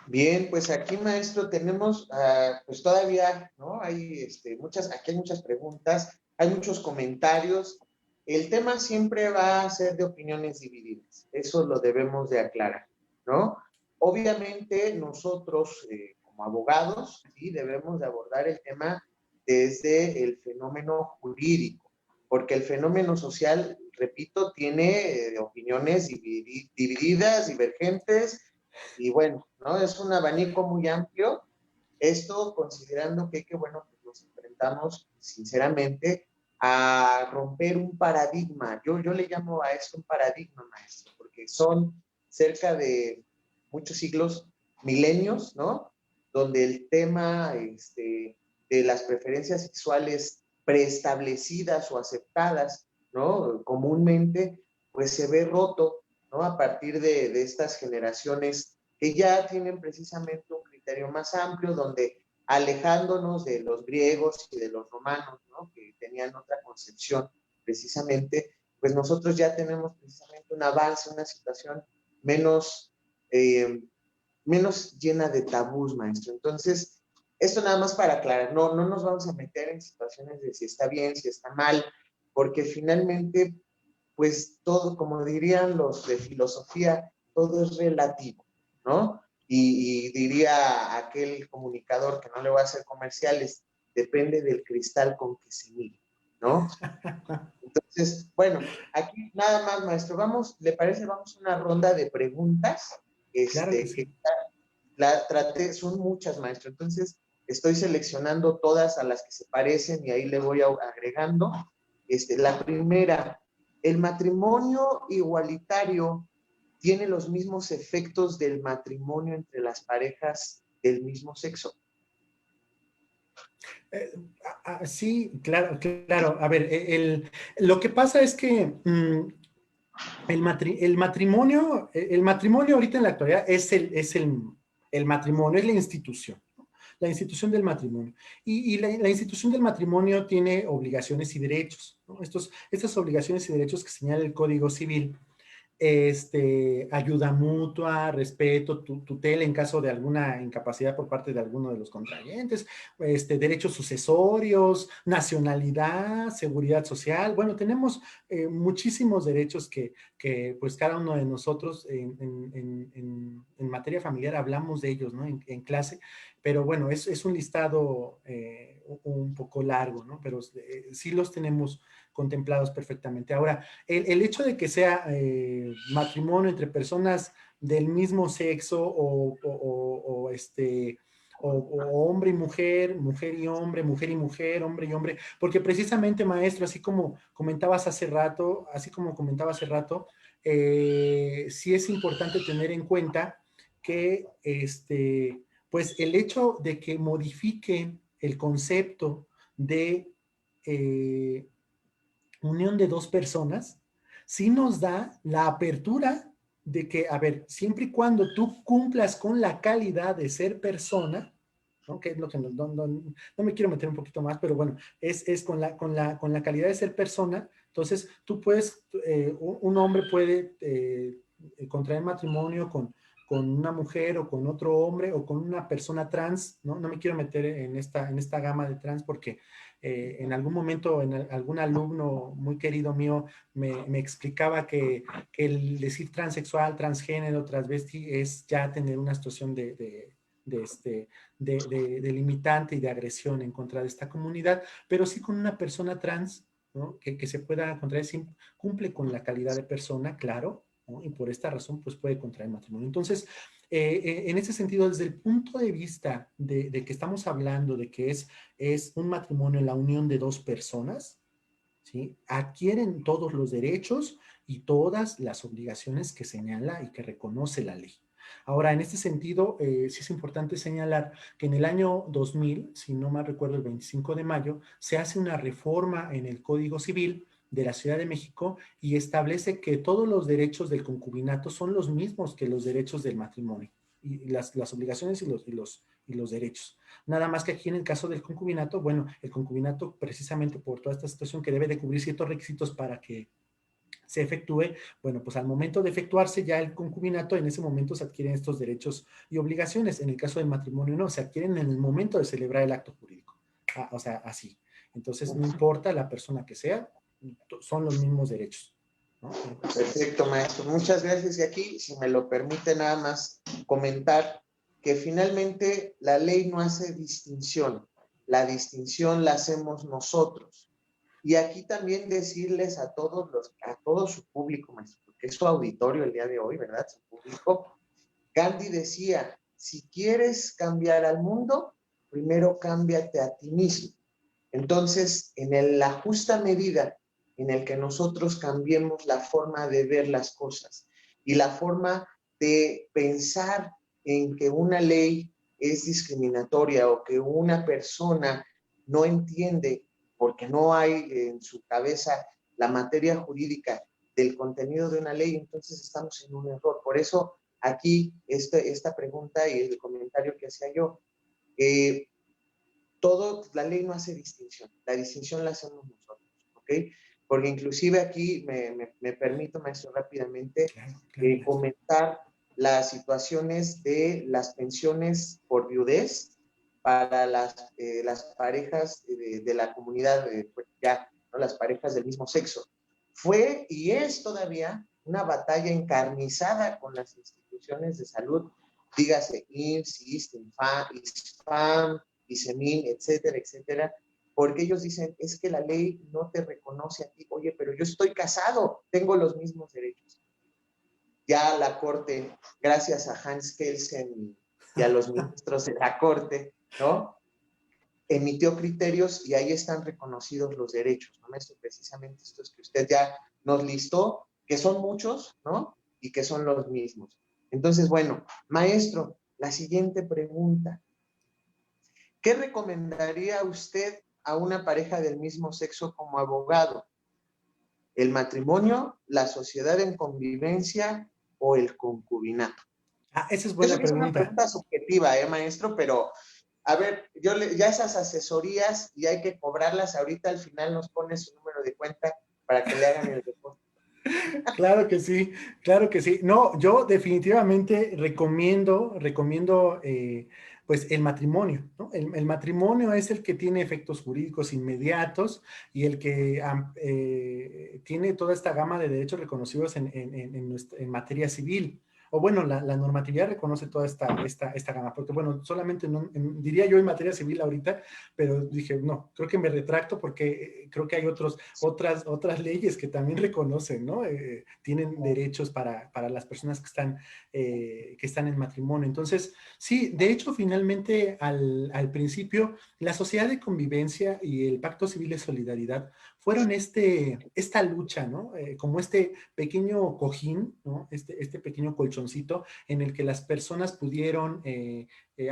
Bien, pues aquí, maestro, tenemos, pues todavía, ¿no? Hay aquí hay muchas preguntas, hay muchos comentarios. El tema siempre va a ser de opiniones divididas, eso lo debemos de aclarar, ¿no? Obviamente nosotros, como abogados, sí, debemos de abordar el tema desde el fenómeno jurídico, porque el fenómeno social, repito, tiene opiniones divididas, divergentes, y bueno, ¿no? Es un abanico muy amplio. Esto considerando que bueno, pues nos enfrentamos sinceramente a romper un paradigma. Yo le llamo a esto un paradigma, maestro, porque son cerca de muchos siglos, milenios, ¿no? Donde el tema de las preferencias sexuales preestablecidas o aceptadas, ¿no? Comúnmente, pues se ve roto, ¿no? A partir de estas generaciones que ya tienen precisamente un criterio más amplio, donde alejándonos de los griegos y de los romanos, ¿no? Que tenían otra concepción precisamente, pues nosotros ya tenemos precisamente un avance, una situación menos llena de tabús, maestro. Entonces, esto nada más para aclarar, no nos vamos a meter en situaciones de si está bien, si está mal, porque finalmente, pues todo, como dirían los de filosofía, todo es relativo, ¿no? Y diría aquel comunicador, que no le voy a hacer comerciales, depende del cristal con que se mire, ¿no? Entonces, bueno, aquí nada más, maestro, ¿le parece? Vamos a una ronda de preguntas. Claro que sí. Son muchas, maestro, entonces estoy seleccionando todas a las que se parecen y ahí le voy agregando. La primera, ¿el matrimonio igualitario tiene los mismos efectos del matrimonio entre las parejas del mismo sexo? Sí, claro, claro. A ver, lo que pasa es que el matrimonio ahorita en la actualidad el matrimonio, es la institución, ¿no? La institución del matrimonio. Y la institución del matrimonio tiene obligaciones y derechos, ¿no? Estas obligaciones y derechos que señala el Código Civil, ayuda mutua, respeto, tutela en caso de alguna incapacidad por parte de alguno de los contrayentes, derechos sucesorios, nacionalidad, seguridad social. Bueno, tenemos muchísimos derechos que pues cada uno de nosotros en materia familiar hablamos de ellos, ¿no? En clase, pero bueno, es un listado un poco largo, ¿no? Pero sí los tenemos contemplados perfectamente. Ahora, el hecho de que sea matrimonio entre personas del mismo sexo o hombre y mujer y hombre, mujer y mujer, hombre y hombre, porque precisamente, maestro, así como comentabas hace rato, sí es importante tener en cuenta que pues el hecho de que modifiquen el concepto de unión de dos personas, sí nos da la apertura de que, a ver, siempre y cuando tú cumplas con la calidad de ser persona, ¿no? Que es lo que no me quiero meter un poquito más, pero bueno, es con la calidad de ser persona. Entonces tú puedes, un hombre puede contraer matrimonio con una mujer o con otro hombre o con una persona trans, ¿no? No me quiero meter en esta gama de trans porque en algún momento algún alumno muy querido mío me explicaba que el decir transexual, transgénero, transvesti es ya tener una situación de limitante y de agresión en contra de esta comunidad, pero sí con una persona trans, ¿no? Que se pueda contraer, cumple con la calidad de persona, claro, ¿no? Y por esta razón pues puede contraer matrimonio. Entonces, en ese sentido, desde el punto de vista de que estamos hablando de que es un matrimonio, la unión de dos personas, ¿sí? Adquieren todos los derechos y todas las obligaciones que señala y que reconoce la ley. Ahora, en este sentido, sí es importante señalar que en el año 2000, si no mal recuerdo, el 25 de mayo, se hace una reforma en el Código Civil de la Ciudad de México y establece que todos los derechos del concubinato son los mismos que los derechos del matrimonio, y las obligaciones y los derechos. Nada más que aquí en el caso del concubinato, bueno, el concubinato precisamente por toda esta situación que debe de cubrir ciertos requisitos para que se efectúe, bueno, pues al momento de efectuarse ya el concubinato, en ese momento se adquieren estos derechos y obligaciones. En el caso del matrimonio no, se adquieren en el momento de celebrar el acto jurídico. O sea, así. Entonces, no importa la persona que sea, son los mismos derechos, ¿no? Perfecto, maestro. Muchas gracias. Y aquí, si me lo permite, nada más comentar que finalmente la ley no hace distinción. La distinción la hacemos nosotros. Y aquí también decirles a todo su público, maestro, porque es su auditorio el día de hoy, ¿verdad? Su público. Gandhi decía, si quieres cambiar al mundo, primero cámbiate a ti mismo. Entonces, en la justa medida en el que nosotros cambiemos la forma de ver las cosas y la forma de pensar en que una ley es discriminatoria o que una persona no entiende porque no hay en su cabeza la materia jurídica del contenido de una ley, entonces estamos en un error. Por eso aquí esta pregunta y el comentario que hacía yo, la ley no hace distinción, la distinción la hacemos nosotros, ¿ok? Porque inclusive aquí me permito, maestro, rápidamente comentar las situaciones de las pensiones por viudez para las parejas de la comunidad, pues ya, ¿no? Las parejas del mismo sexo. Fue y es todavía una batalla encarnizada con las instituciones de salud, dígase IMSS, ISFAM, ISEMIN, etcétera, etcétera, porque ellos dicen, es que la ley no te reconoce a ti. Oye, pero yo estoy casado, tengo los mismos derechos. Ya la Corte, gracias a Hans Kelsen y a los ministros de la Corte, ¿no? Emitió criterios y ahí están reconocidos los derechos, ¿no, maestro? Precisamente estos que usted ya nos listó, que son muchos, ¿no? Y que son los mismos. Entonces, bueno, maestro, la siguiente pregunta. ¿qué recomendaría usted a una pareja del mismo sexo como abogado? ¿El matrimonio, la sociedad en convivencia o el concubinato? Ah, esa es Yo buena sé que es una pregunta. pregunta subjetiva, maestro, pero a ver, ya esas asesorías y hay que cobrarlas. Ahorita al final nos pone su número de cuenta para que le hagan el depósito. Claro que sí, claro que sí. No, yo definitivamente recomiendo pues el matrimonio, ¿no? El matrimonio es el que tiene efectos jurídicos inmediatos y el que tiene toda esta gama de derechos reconocidos en materia civil. O bueno, la normatividad reconoce toda esta gama, porque bueno, solamente diría yo en materia civil ahorita, pero dije, no, creo que me retracto porque creo que hay otras leyes que también reconocen, ¿no? Tienen derechos para las personas que están en matrimonio. Entonces, sí, de hecho, finalmente, al principio, la sociedad de convivencia y el Pacto Civil de Solidaridad fueron esta lucha, ¿no? Como este pequeño cojín, ¿no? Este pequeño colchoncito en el que las personas pudieron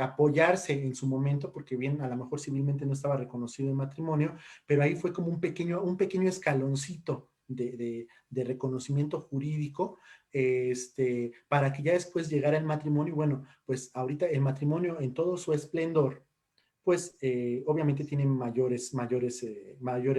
apoyarse en su momento, porque bien, a lo mejor civilmente no estaba reconocido el matrimonio, pero ahí fue como un pequeño escaloncito de reconocimiento jurídico, para que ya después llegara el matrimonio. Bueno, pues ahorita el matrimonio en todo su esplendor, pues obviamente tiene mayores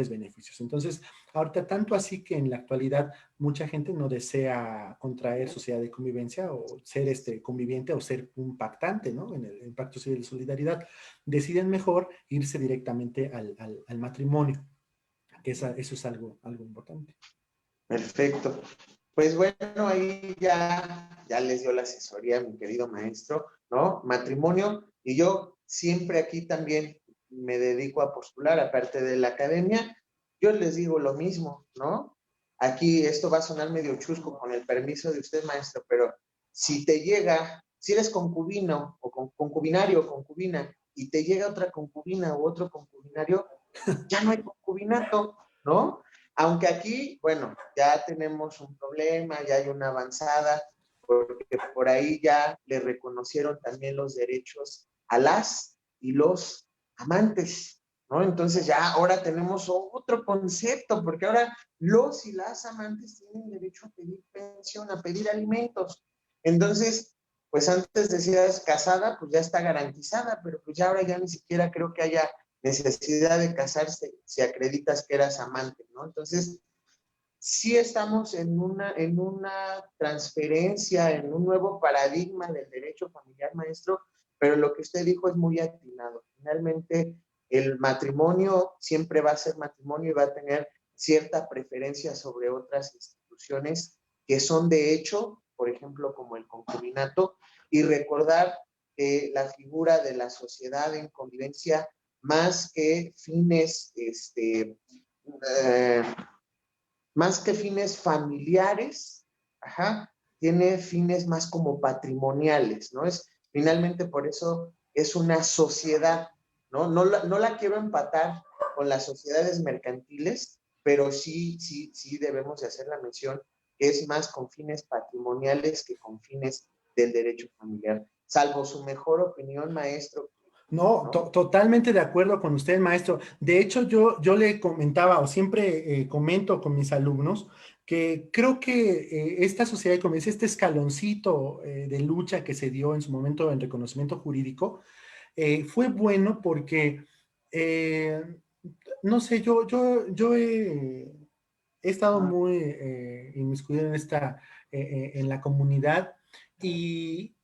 beneficios. Entonces, ahorita tanto así que en la actualidad mucha gente no desea contraer sociedad de convivencia o ser conviviente o ser un pactante, ¿no? En el Pacto Civil de Solidaridad, deciden mejor irse directamente al matrimonio, que eso es algo importante. Perfecto. Pues bueno, ahí ya les dio la asesoría, mi querido maestro, ¿no? Matrimonio, y yo siempre aquí también me dedico a postular, aparte de la academia, yo les digo lo mismo, ¿no? Aquí esto va a sonar medio chusco con el permiso de usted, maestro, pero si eres concubino o concubinario o concubina, y te llega otra concubina u otro concubinario, ya no hay concubinato, ¿no? Aunque aquí, bueno, ya tenemos un problema, ya hay una avanzada, porque por ahí ya le reconocieron también los derechos a las y los amantes, ¿no? Entonces ya ahora tenemos otro concepto, porque ahora los y las amantes tienen derecho a pedir pensión, a pedir alimentos. Entonces, pues antes decías casada, pues ya está garantizada, pero pues ya ahora ya ni siquiera creo que haya necesidad de casarse si acreditas que eras amante, ¿no? Entonces, sí estamos en una transferencia, en un nuevo paradigma del derecho familiar, maestro, pero lo que usted dijo es muy atinado. Finalmente, el matrimonio siempre va a ser matrimonio y va a tener cierta preferencia sobre otras instituciones que son de hecho, por ejemplo, como el concubinato, y recordar que la figura de la sociedad en convivencia, más que fines, más que fines familiares, ajá, tiene fines más como patrimoniales, ¿no? Finalmente por eso es una sociedad, ¿no? No la quiero empatar con las sociedades mercantiles, pero sí debemos de hacer la mención que es más con fines patrimoniales que con fines del derecho familiar. Salvo su mejor opinión, maestro. No, ¿no? totalmente de acuerdo con usted, maestro. De hecho, yo le comentaba o siempre comento con mis alumnos que creo que esta sociedad de convivencia, este escaloncito de lucha que se dio en su momento en reconocimiento jurídico, fue bueno porque, no sé, yo he estado muy inmiscuido en la comunidad y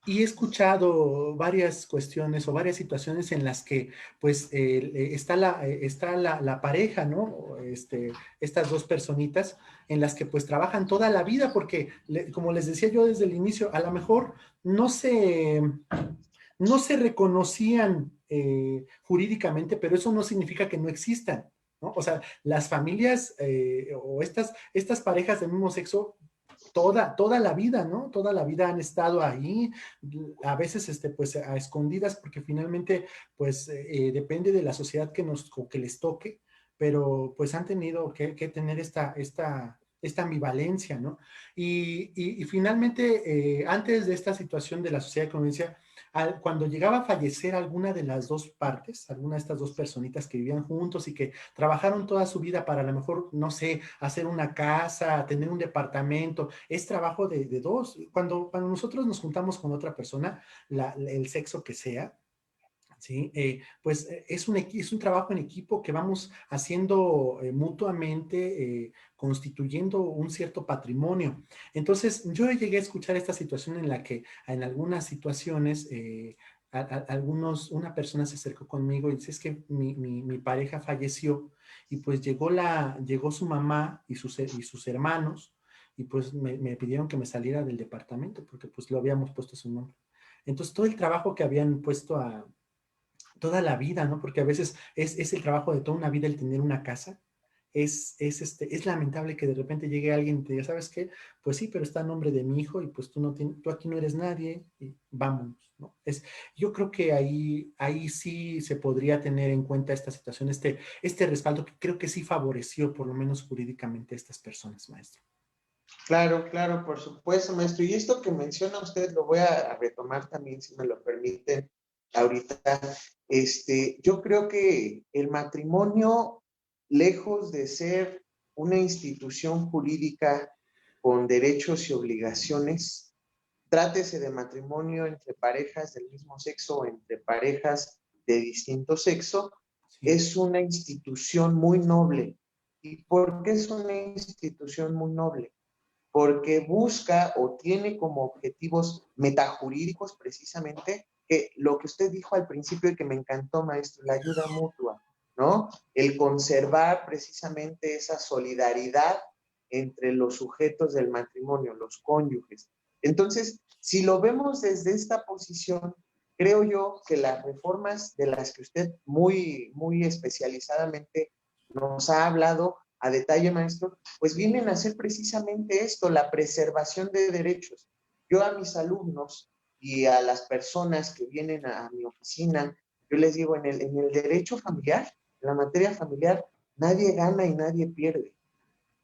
he escuchado varias cuestiones o varias situaciones en las que pues está la pareja, ¿no? Estas dos personitas en las que pues trabajan toda la vida porque, como les decía yo desde el inicio, a lo mejor no se reconocían jurídicamente, pero eso no significa que no existan, ¿no? O sea, las familias o estas parejas del mismo sexo toda la vida, ¿no? Toda la vida han estado ahí, a veces pues a escondidas porque finalmente pues depende de la sociedad que les toque, pero pues han tenido que tener esta ambivalencia, ¿no? Y finalmente, antes de esta situación de la sociedad de convivencia, cuando llegaba a fallecer alguna de las dos partes, alguna de estas dos personitas que vivían juntos y que trabajaron toda su vida para a lo mejor, no sé, hacer una casa, tener un departamento, es trabajo de dos. Cuando nosotros nos juntamos con otra persona, el sexo que sea, ¿sí? Pues es un trabajo en equipo que vamos haciendo mutuamente, constituyendo un cierto patrimonio. Entonces, yo llegué a escuchar esta situación en la que en algunas situaciones una persona se acercó conmigo y dice, es que mi pareja falleció y pues llegó su mamá y sus hermanos y pues me pidieron que me saliera del departamento porque pues lo habíamos puesto su nombre. Entonces, todo el trabajo que habían puesto toda la vida, ¿no? Porque a veces es el trabajo de toda una vida el tener una casa. Es lamentable que de repente llegue alguien y te diga, ¿sabes qué? Pues sí, pero está a nombre de mi hijo y pues tú aquí no eres nadie y vámonos, ¿no? Yo creo que ahí sí se podría tener en cuenta esta situación, este respaldo que creo que sí favoreció por lo menos jurídicamente a estas personas, maestro. Claro, claro, por supuesto, maestro. Y esto que menciona usted lo voy a retomar también, si me lo permiten, ahorita. Yo creo que el matrimonio, lejos de ser una institución jurídica con derechos y obligaciones, trátese de matrimonio entre parejas del mismo sexo o entre parejas de distinto sexo, Sí. es una institución muy noble. ¿Y por qué es una institución muy noble? Porque busca o tiene como objetivos metajurídicos precisamente que lo que usted dijo al principio y que me encantó, maestro, la ayuda mutua, ¿no? El conservar precisamente esa solidaridad entre los sujetos del matrimonio, los cónyuges. Entonces, si lo vemos desde esta posición, creo yo que las reformas de las que usted muy, muy especializadamente nos ha hablado a detalle, maestro, pues vienen a hacer precisamente esto, la preservación de derechos. Yo a mis alumnos y a las personas que vienen a mi oficina, yo les digo, en el derecho familiar, en la materia familiar, nadie gana y nadie pierde.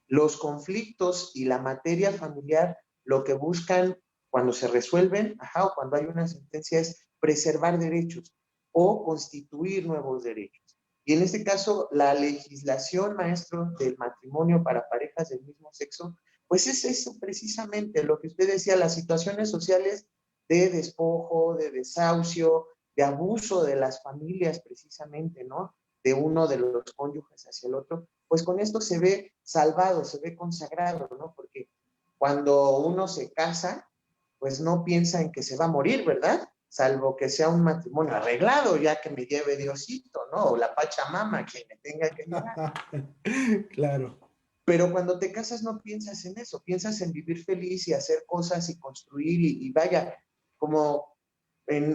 Los conflictos y la materia familiar lo que buscan cuando se resuelven, o cuando hay una sentencia, es preservar derechos o constituir nuevos derechos. Y en este caso, la legislación, maestro, del matrimonio para parejas del mismo sexo, pues es eso precisamente lo que usted decía, las situaciones sociales de despojo, de desahucio, de abuso de las familias precisamente, ¿no? De uno de los cónyuges hacia el otro, pues con esto se ve salvado, se ve consagrado, ¿no? Porque cuando uno se casa, pues no piensa en que se va a morir, ¿verdad? Salvo que sea un matrimonio arreglado, ya que me lleve Diosito, ¿no? O la Pachamama, quien me tenga que llevar. Claro. Pero cuando te casas no piensas en eso, piensas en vivir feliz y hacer cosas y construir y vaya, como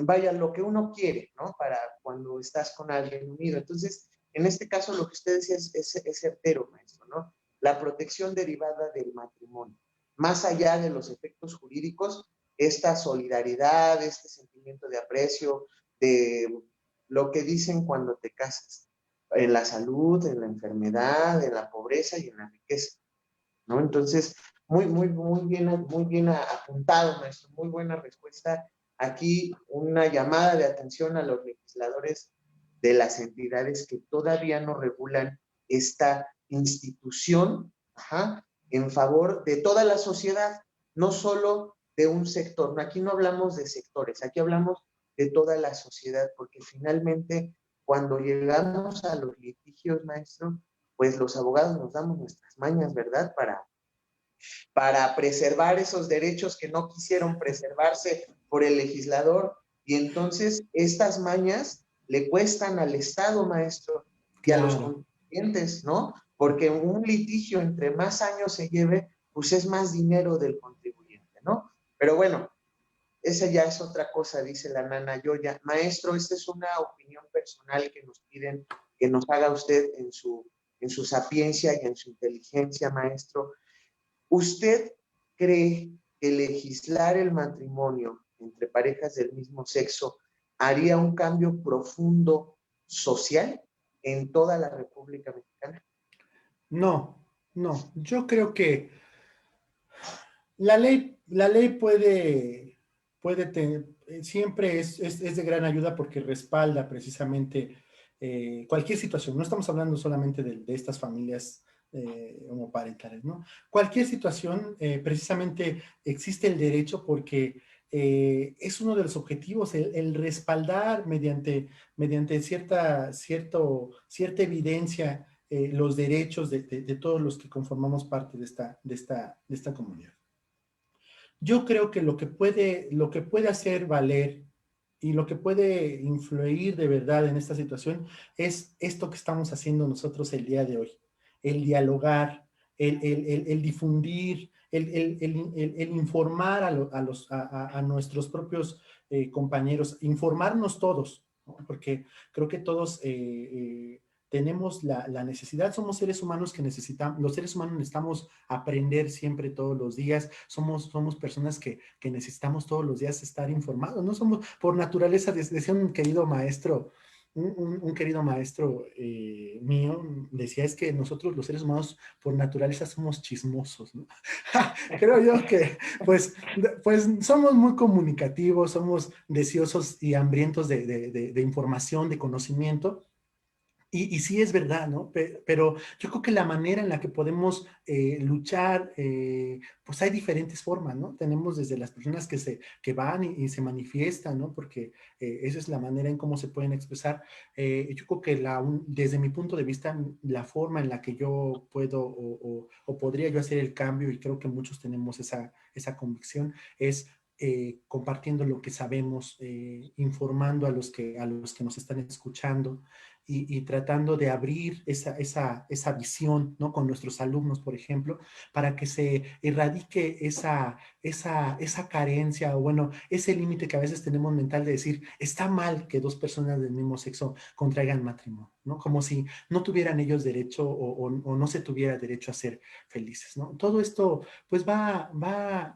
vaya lo que uno quiere, ¿no? Para cuando estás con alguien unido. Entonces, en este caso lo que usted decía es certero, maestro, ¿no? La protección derivada del matrimonio. Más allá de los efectos jurídicos, esta solidaridad, este sentimiento de aprecio, de lo que dicen cuando te casas, en la salud, en la enfermedad, en la pobreza y en la riqueza, ¿no? Entonces, muy bien apuntado, maestro, muy buena respuesta. Aquí una llamada de atención a los legisladores de las entidades que todavía no regulan esta institución, en favor de toda la sociedad, no solo de un sector. Aquí no hablamos de sectores, aquí hablamos de toda la sociedad, porque finalmente cuando llegamos a los litigios, maestro, pues los abogados nos damos nuestras mañas, ¿verdad? Para preservar esos derechos que no quisieron preservarse por el legislador. Y entonces estas mañas le cuestan al Estado, maestro, y a los contribuyentes, ¿no? Porque un litigio entre más años se lleve, pues es más dinero del contribuyente, ¿no? Pero bueno, esa ya es otra cosa, dice la nana Yoya. Maestro, esta es una opinión personal que nos piden que nos haga usted en su sapiencia y en su inteligencia, maestro. ¿Usted cree que legislar el matrimonio entre parejas del mismo sexo haría un cambio profundo social en toda la República Mexicana? No, no. Yo creo que la ley siempre es de gran ayuda porque respalda precisamente cualquier situación. No estamos hablando solamente de estas familias homoparentales, ¿no? Cualquier situación, precisamente existe el derecho porque es uno de los objetivos, el respaldar mediante cierta evidencia los derechos de todos los que conformamos parte de esta comunidad. Yo creo que lo que puede hacer valer y lo que puede influir de verdad en esta situación es esto que estamos haciendo nosotros el día de hoy. El dialogar, el difundir, el informar a nuestros propios compañeros, informarnos todos, ¿no? Porque creo que todos tenemos la necesidad, somos seres humanos que necesitamos, los seres humanos necesitamos aprender siempre todos los días, somos personas que necesitamos todos los días estar informados, no somos por naturaleza, decía un querido maestro, un querido maestro mío, decía es que nosotros los seres humanos por naturaleza somos chismosos, ¿no? Creo yo que pues somos muy comunicativos, somos deseosos y hambrientos de información, de conocimiento. Y sí es verdad, ¿no? Pero yo creo que la manera en la que podemos luchar, pues hay diferentes formas, ¿no? Tenemos desde las personas que van y se manifiestan, ¿no? Porque esa es la manera en cómo se pueden expresar. Yo creo que desde mi punto de vista, la forma en la que yo puedo o podría yo hacer el cambio, y creo que muchos tenemos esa convicción, es compartiendo lo que sabemos, informando a los que nos están escuchando y tratando de abrir esa visión, ¿no? Con nuestros alumnos, por ejemplo, para que se erradique esa carencia o bueno, ese límite que a veces tenemos mental de decir, está mal que dos personas del mismo sexo contraigan matrimonio, ¿no? Como si no tuvieran ellos derecho o no se tuviera derecho a ser felices, ¿no? Todo esto pues va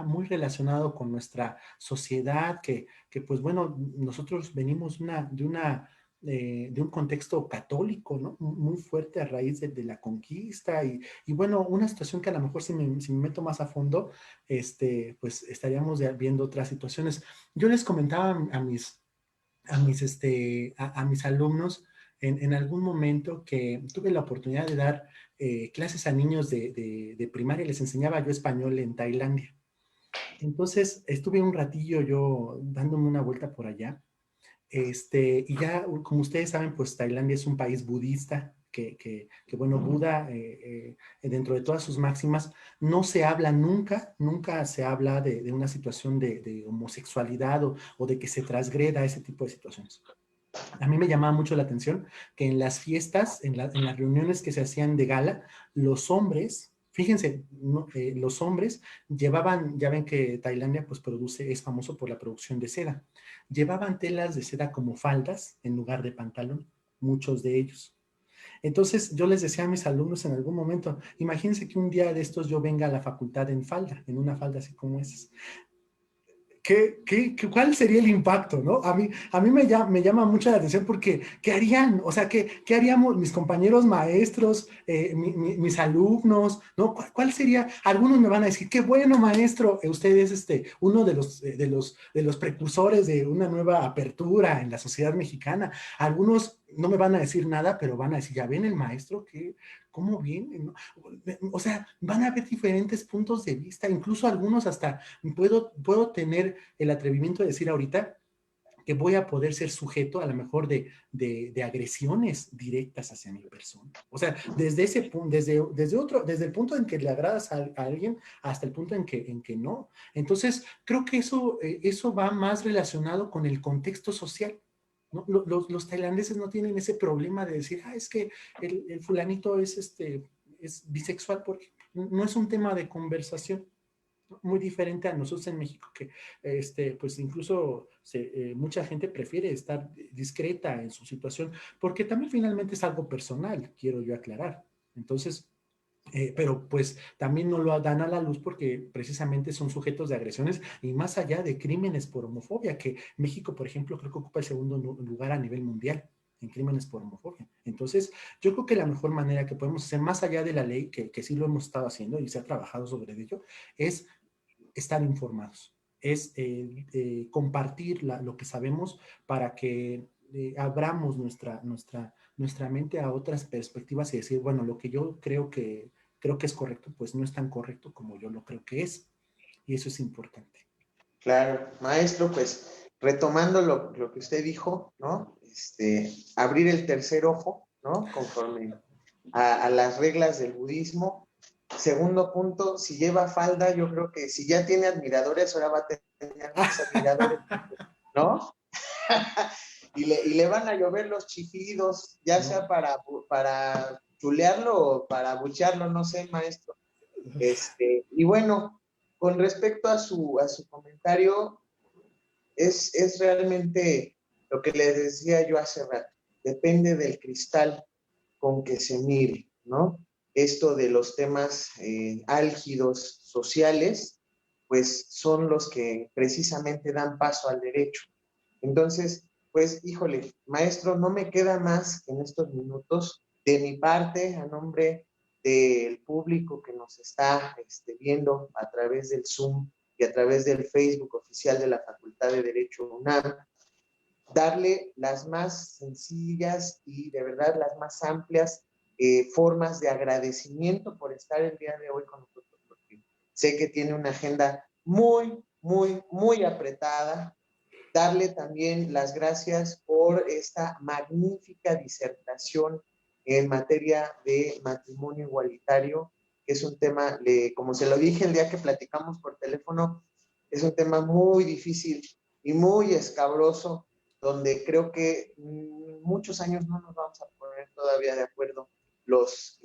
muy relacionado con nuestra sociedad que pues bueno, nosotros venimos de un contexto católico, ¿no? Muy fuerte a raíz de la conquista y bueno, una situación que a lo mejor si me meto más a fondo, pues estaríamos viendo otras situaciones. Yo les comentaba a mis alumnos en algún momento que tuve la oportunidad de dar clases a niños de primaria, les enseñaba yo español en Tailandia. Entonces estuve un ratillo yo dándome una vuelta por allá. Y ya, como ustedes saben, pues Tailandia es un país budista, bueno, Buda, dentro de todas sus máximas, no se habla nunca se habla de una situación de homosexualidad o de que se transgreda ese tipo de situaciones. A mí me llamaba mucho la atención que en las fiestas, en las reuniones que se hacían de gala, los hombres, fíjense, los hombres llevaban, ya ven que Tailandia pues es famoso por la producción de seda, llevaban telas de seda como faldas en lugar de pantalón, muchos de ellos. Entonces yo les decía a mis alumnos en algún momento, imagínense que un día de estos yo venga a la facultad en una falda así como esas. ¿Cuál sería el impacto, no? A mí me llama mucho la atención porque, ¿qué harían? O sea, ¿qué haríamos mis compañeros maestros, mis alumnos, ¿no? ¿Cuál sería? Algunos me van a decir, qué bueno, maestro, usted es uno de los precursores de una nueva apertura en la sociedad mexicana. Algunos no me van a decir nada, pero van a decir, ya ven el maestro, ¿cómo viene? ¿No? O sea, van a haber diferentes puntos de vista, incluso algunos hasta puedo tener el atrevimiento de decir ahorita que voy a poder ser sujeto a lo mejor de agresiones directas hacia mi persona. O sea, desde ese punto, desde el punto en que le agradas a alguien hasta el punto en que no. Entonces, creo que eso va más relacionado con el contexto social. ¿No? Los tailandeses no tienen ese problema de decir, es que el fulanito es bisexual, porque no es un tema de conversación. Muy diferente a nosotros en México, que pues incluso mucha gente prefiere estar discreta en su situación, porque también finalmente es algo personal, quiero yo aclarar. Entonces, pero pues también no lo dan a la luz porque precisamente son sujetos de agresiones y más allá de crímenes por homofobia, que México, por ejemplo, creo que ocupa el segundo lugar a nivel mundial en crímenes por homofobia. Entonces, yo creo que la mejor manera que podemos hacer, más allá de la ley, que sí lo hemos estado haciendo y se ha trabajado sobre ello, es estar informados. es compartir lo que sabemos para que abramos nuestra mente a otras perspectivas y decir, bueno, lo que yo creo que es correcto, pues no es tan correcto como yo lo creo que es. Y eso es importante. Claro, maestro, pues retomando lo que usted dijo, ¿no? Abrir el tercer ojo, ¿no? Conforme a las reglas del budismo. Segundo punto, si lleva falda, yo creo que si ya tiene admiradores, ahora va a tener más admiradores, ¿no? y le van a llover los chifidos, ya ¿no? sea para chulearlo o para abuchearlo, no sé, maestro. Y bueno, con respecto a su comentario, es realmente lo que les decía yo hace rato. Depende del cristal con que se mire, ¿no? Esto de los temas álgidos sociales, pues son los que precisamente dan paso al derecho. Entonces, pues, híjole, maestro, no me queda más que en estos minutos, de mi parte, a nombre del público que nos está viendo a través del Zoom y a través del Facebook oficial de la Facultad de Derecho UNAM, darle las más sencillas y de verdad las más amplias formas de agradecimiento por estar el día de hoy con nosotros, porque sé que tiene una agenda muy, muy, muy apretada. Darle también las gracias por esta magnífica disertación en materia de matrimonio igualitario, que es un tema, como se lo dije el día que platicamos por teléfono, es un tema muy difícil y muy escabroso, donde creo que muchos años no nos vamos a poner todavía de acuerdo los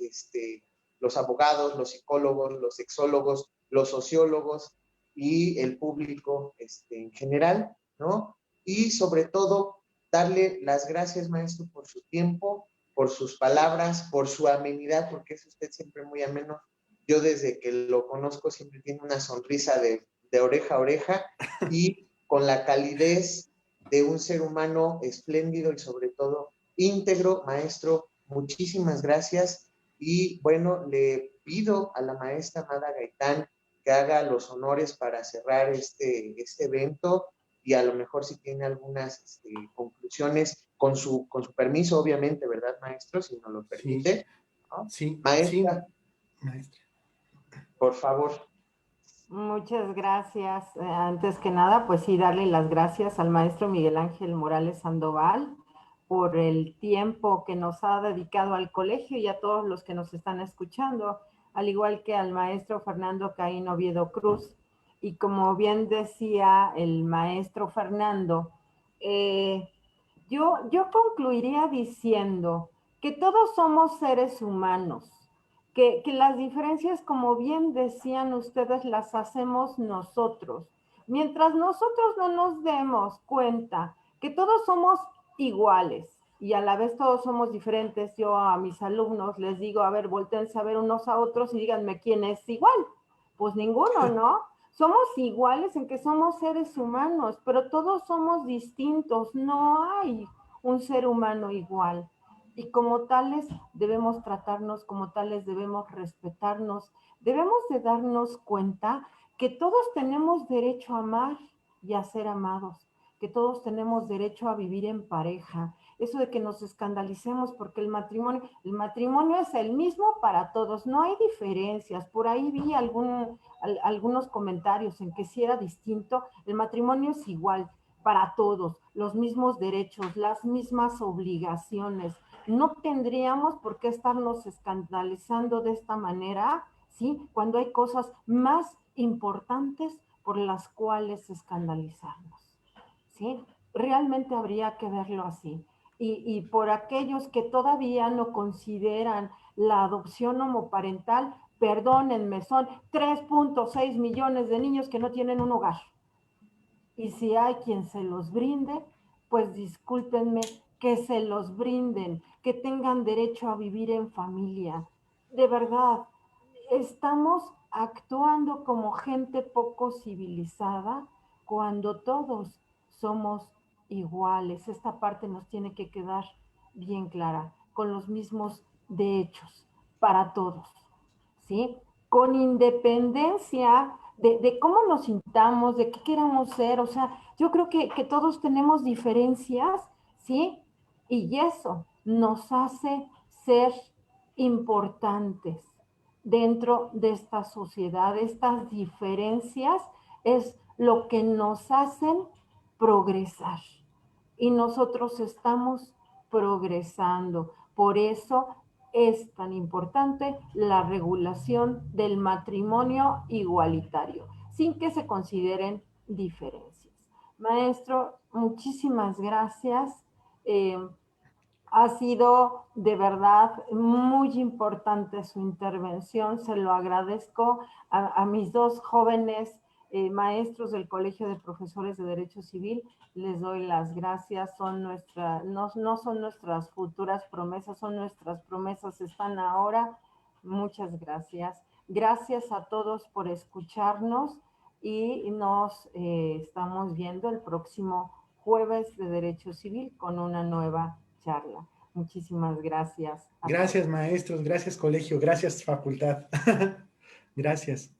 abogados, los psicólogos, los sexólogos, los sociólogos y el público en general, ¿no? Y sobre todo, darle las gracias, maestro, por su tiempo, por sus palabras, por su amenidad, porque es usted siempre muy ameno. Yo desde que lo conozco siempre tiene una sonrisa de oreja a oreja y con la calidez de un ser humano espléndido y sobre todo íntegro. Maestro, muchísimas gracias. Y bueno, le pido a la maestra Amada Gaitán que haga los honores para cerrar este evento y a lo mejor si tiene algunas conclusiones con su permiso, obviamente, ¿verdad, maestro? Si nos lo permite. Sí, ¿no? sí, Maestra, sí, maestra. por favor. Muchas gracias. Antes que nada, pues sí, darle las gracias al maestro Miguel Ángel Morales Sandoval por el tiempo que nos ha dedicado al colegio y a todos los que nos están escuchando, al igual que al maestro Fernando Caín Oviedo Cruz. Y como bien decía el maestro Fernando, yo concluiría diciendo que todos somos seres humanos, que las diferencias, como bien decían ustedes, las hacemos nosotros. Mientras nosotros no nos demos cuenta que todos somos iguales y a la vez todos somos diferentes, yo a mis alumnos les digo, a ver, voltéense a ver unos a otros y díganme quién es igual. Pues ninguno, ¿no? Somos iguales en que somos seres humanos, pero todos somos distintos, no hay un ser humano igual. Y como tales debemos tratarnos, como tales debemos respetarnos, debemos de darnos cuenta que todos tenemos derecho a amar y a ser amados, que todos tenemos derecho a vivir en pareja. Eso de que nos escandalicemos porque el matrimonio es el mismo para todos, no hay diferencias. Por ahí vi algunos comentarios en que si era distinto, el matrimonio es igual para todos, los mismos derechos, las mismas obligaciones. No tendríamos por qué estarnos escandalizando de esta manera, ¿sí? Cuando hay cosas más importantes por las cuales escandalizarnos, ¿sí? Realmente habría que verlo así. Y por aquellos que todavía no consideran la adopción homoparental, perdónenme, son 3.6 millones de niños que no tienen un hogar. Y si hay quien se los brinde, pues discúlpenme, que se los brinden, que tengan derecho a vivir en familia. De verdad, estamos actuando como gente poco civilizada cuando todos somos iguales. Esta parte nos tiene que quedar bien clara, con los mismos derechos para todos, ¿sí? Con independencia de cómo nos sintamos, de qué queramos ser. O sea, yo creo que todos tenemos diferencias, ¿sí? Y eso nos hace ser importantes dentro de esta sociedad. Estas diferencias es lo que nos hacen progresar. Y nosotros estamos progresando. Por eso es tan importante la regulación del matrimonio igualitario, sin que se consideren diferencias. Maestro, muchísimas gracias. Ha sido de verdad muy importante su intervención, se lo agradezco a mis dos jóvenes maestros del Colegio de Profesores de Derecho Civil, les doy las gracias, no son nuestras futuras promesas, son nuestras promesas, están ahora. Muchas gracias. Gracias a todos por escucharnos y nos estamos viendo el próximo jueves de Derecho Civil con una nueva charla. Muchísimas gracias. Gracias, maestros, gracias, colegio, gracias, facultad. Gracias.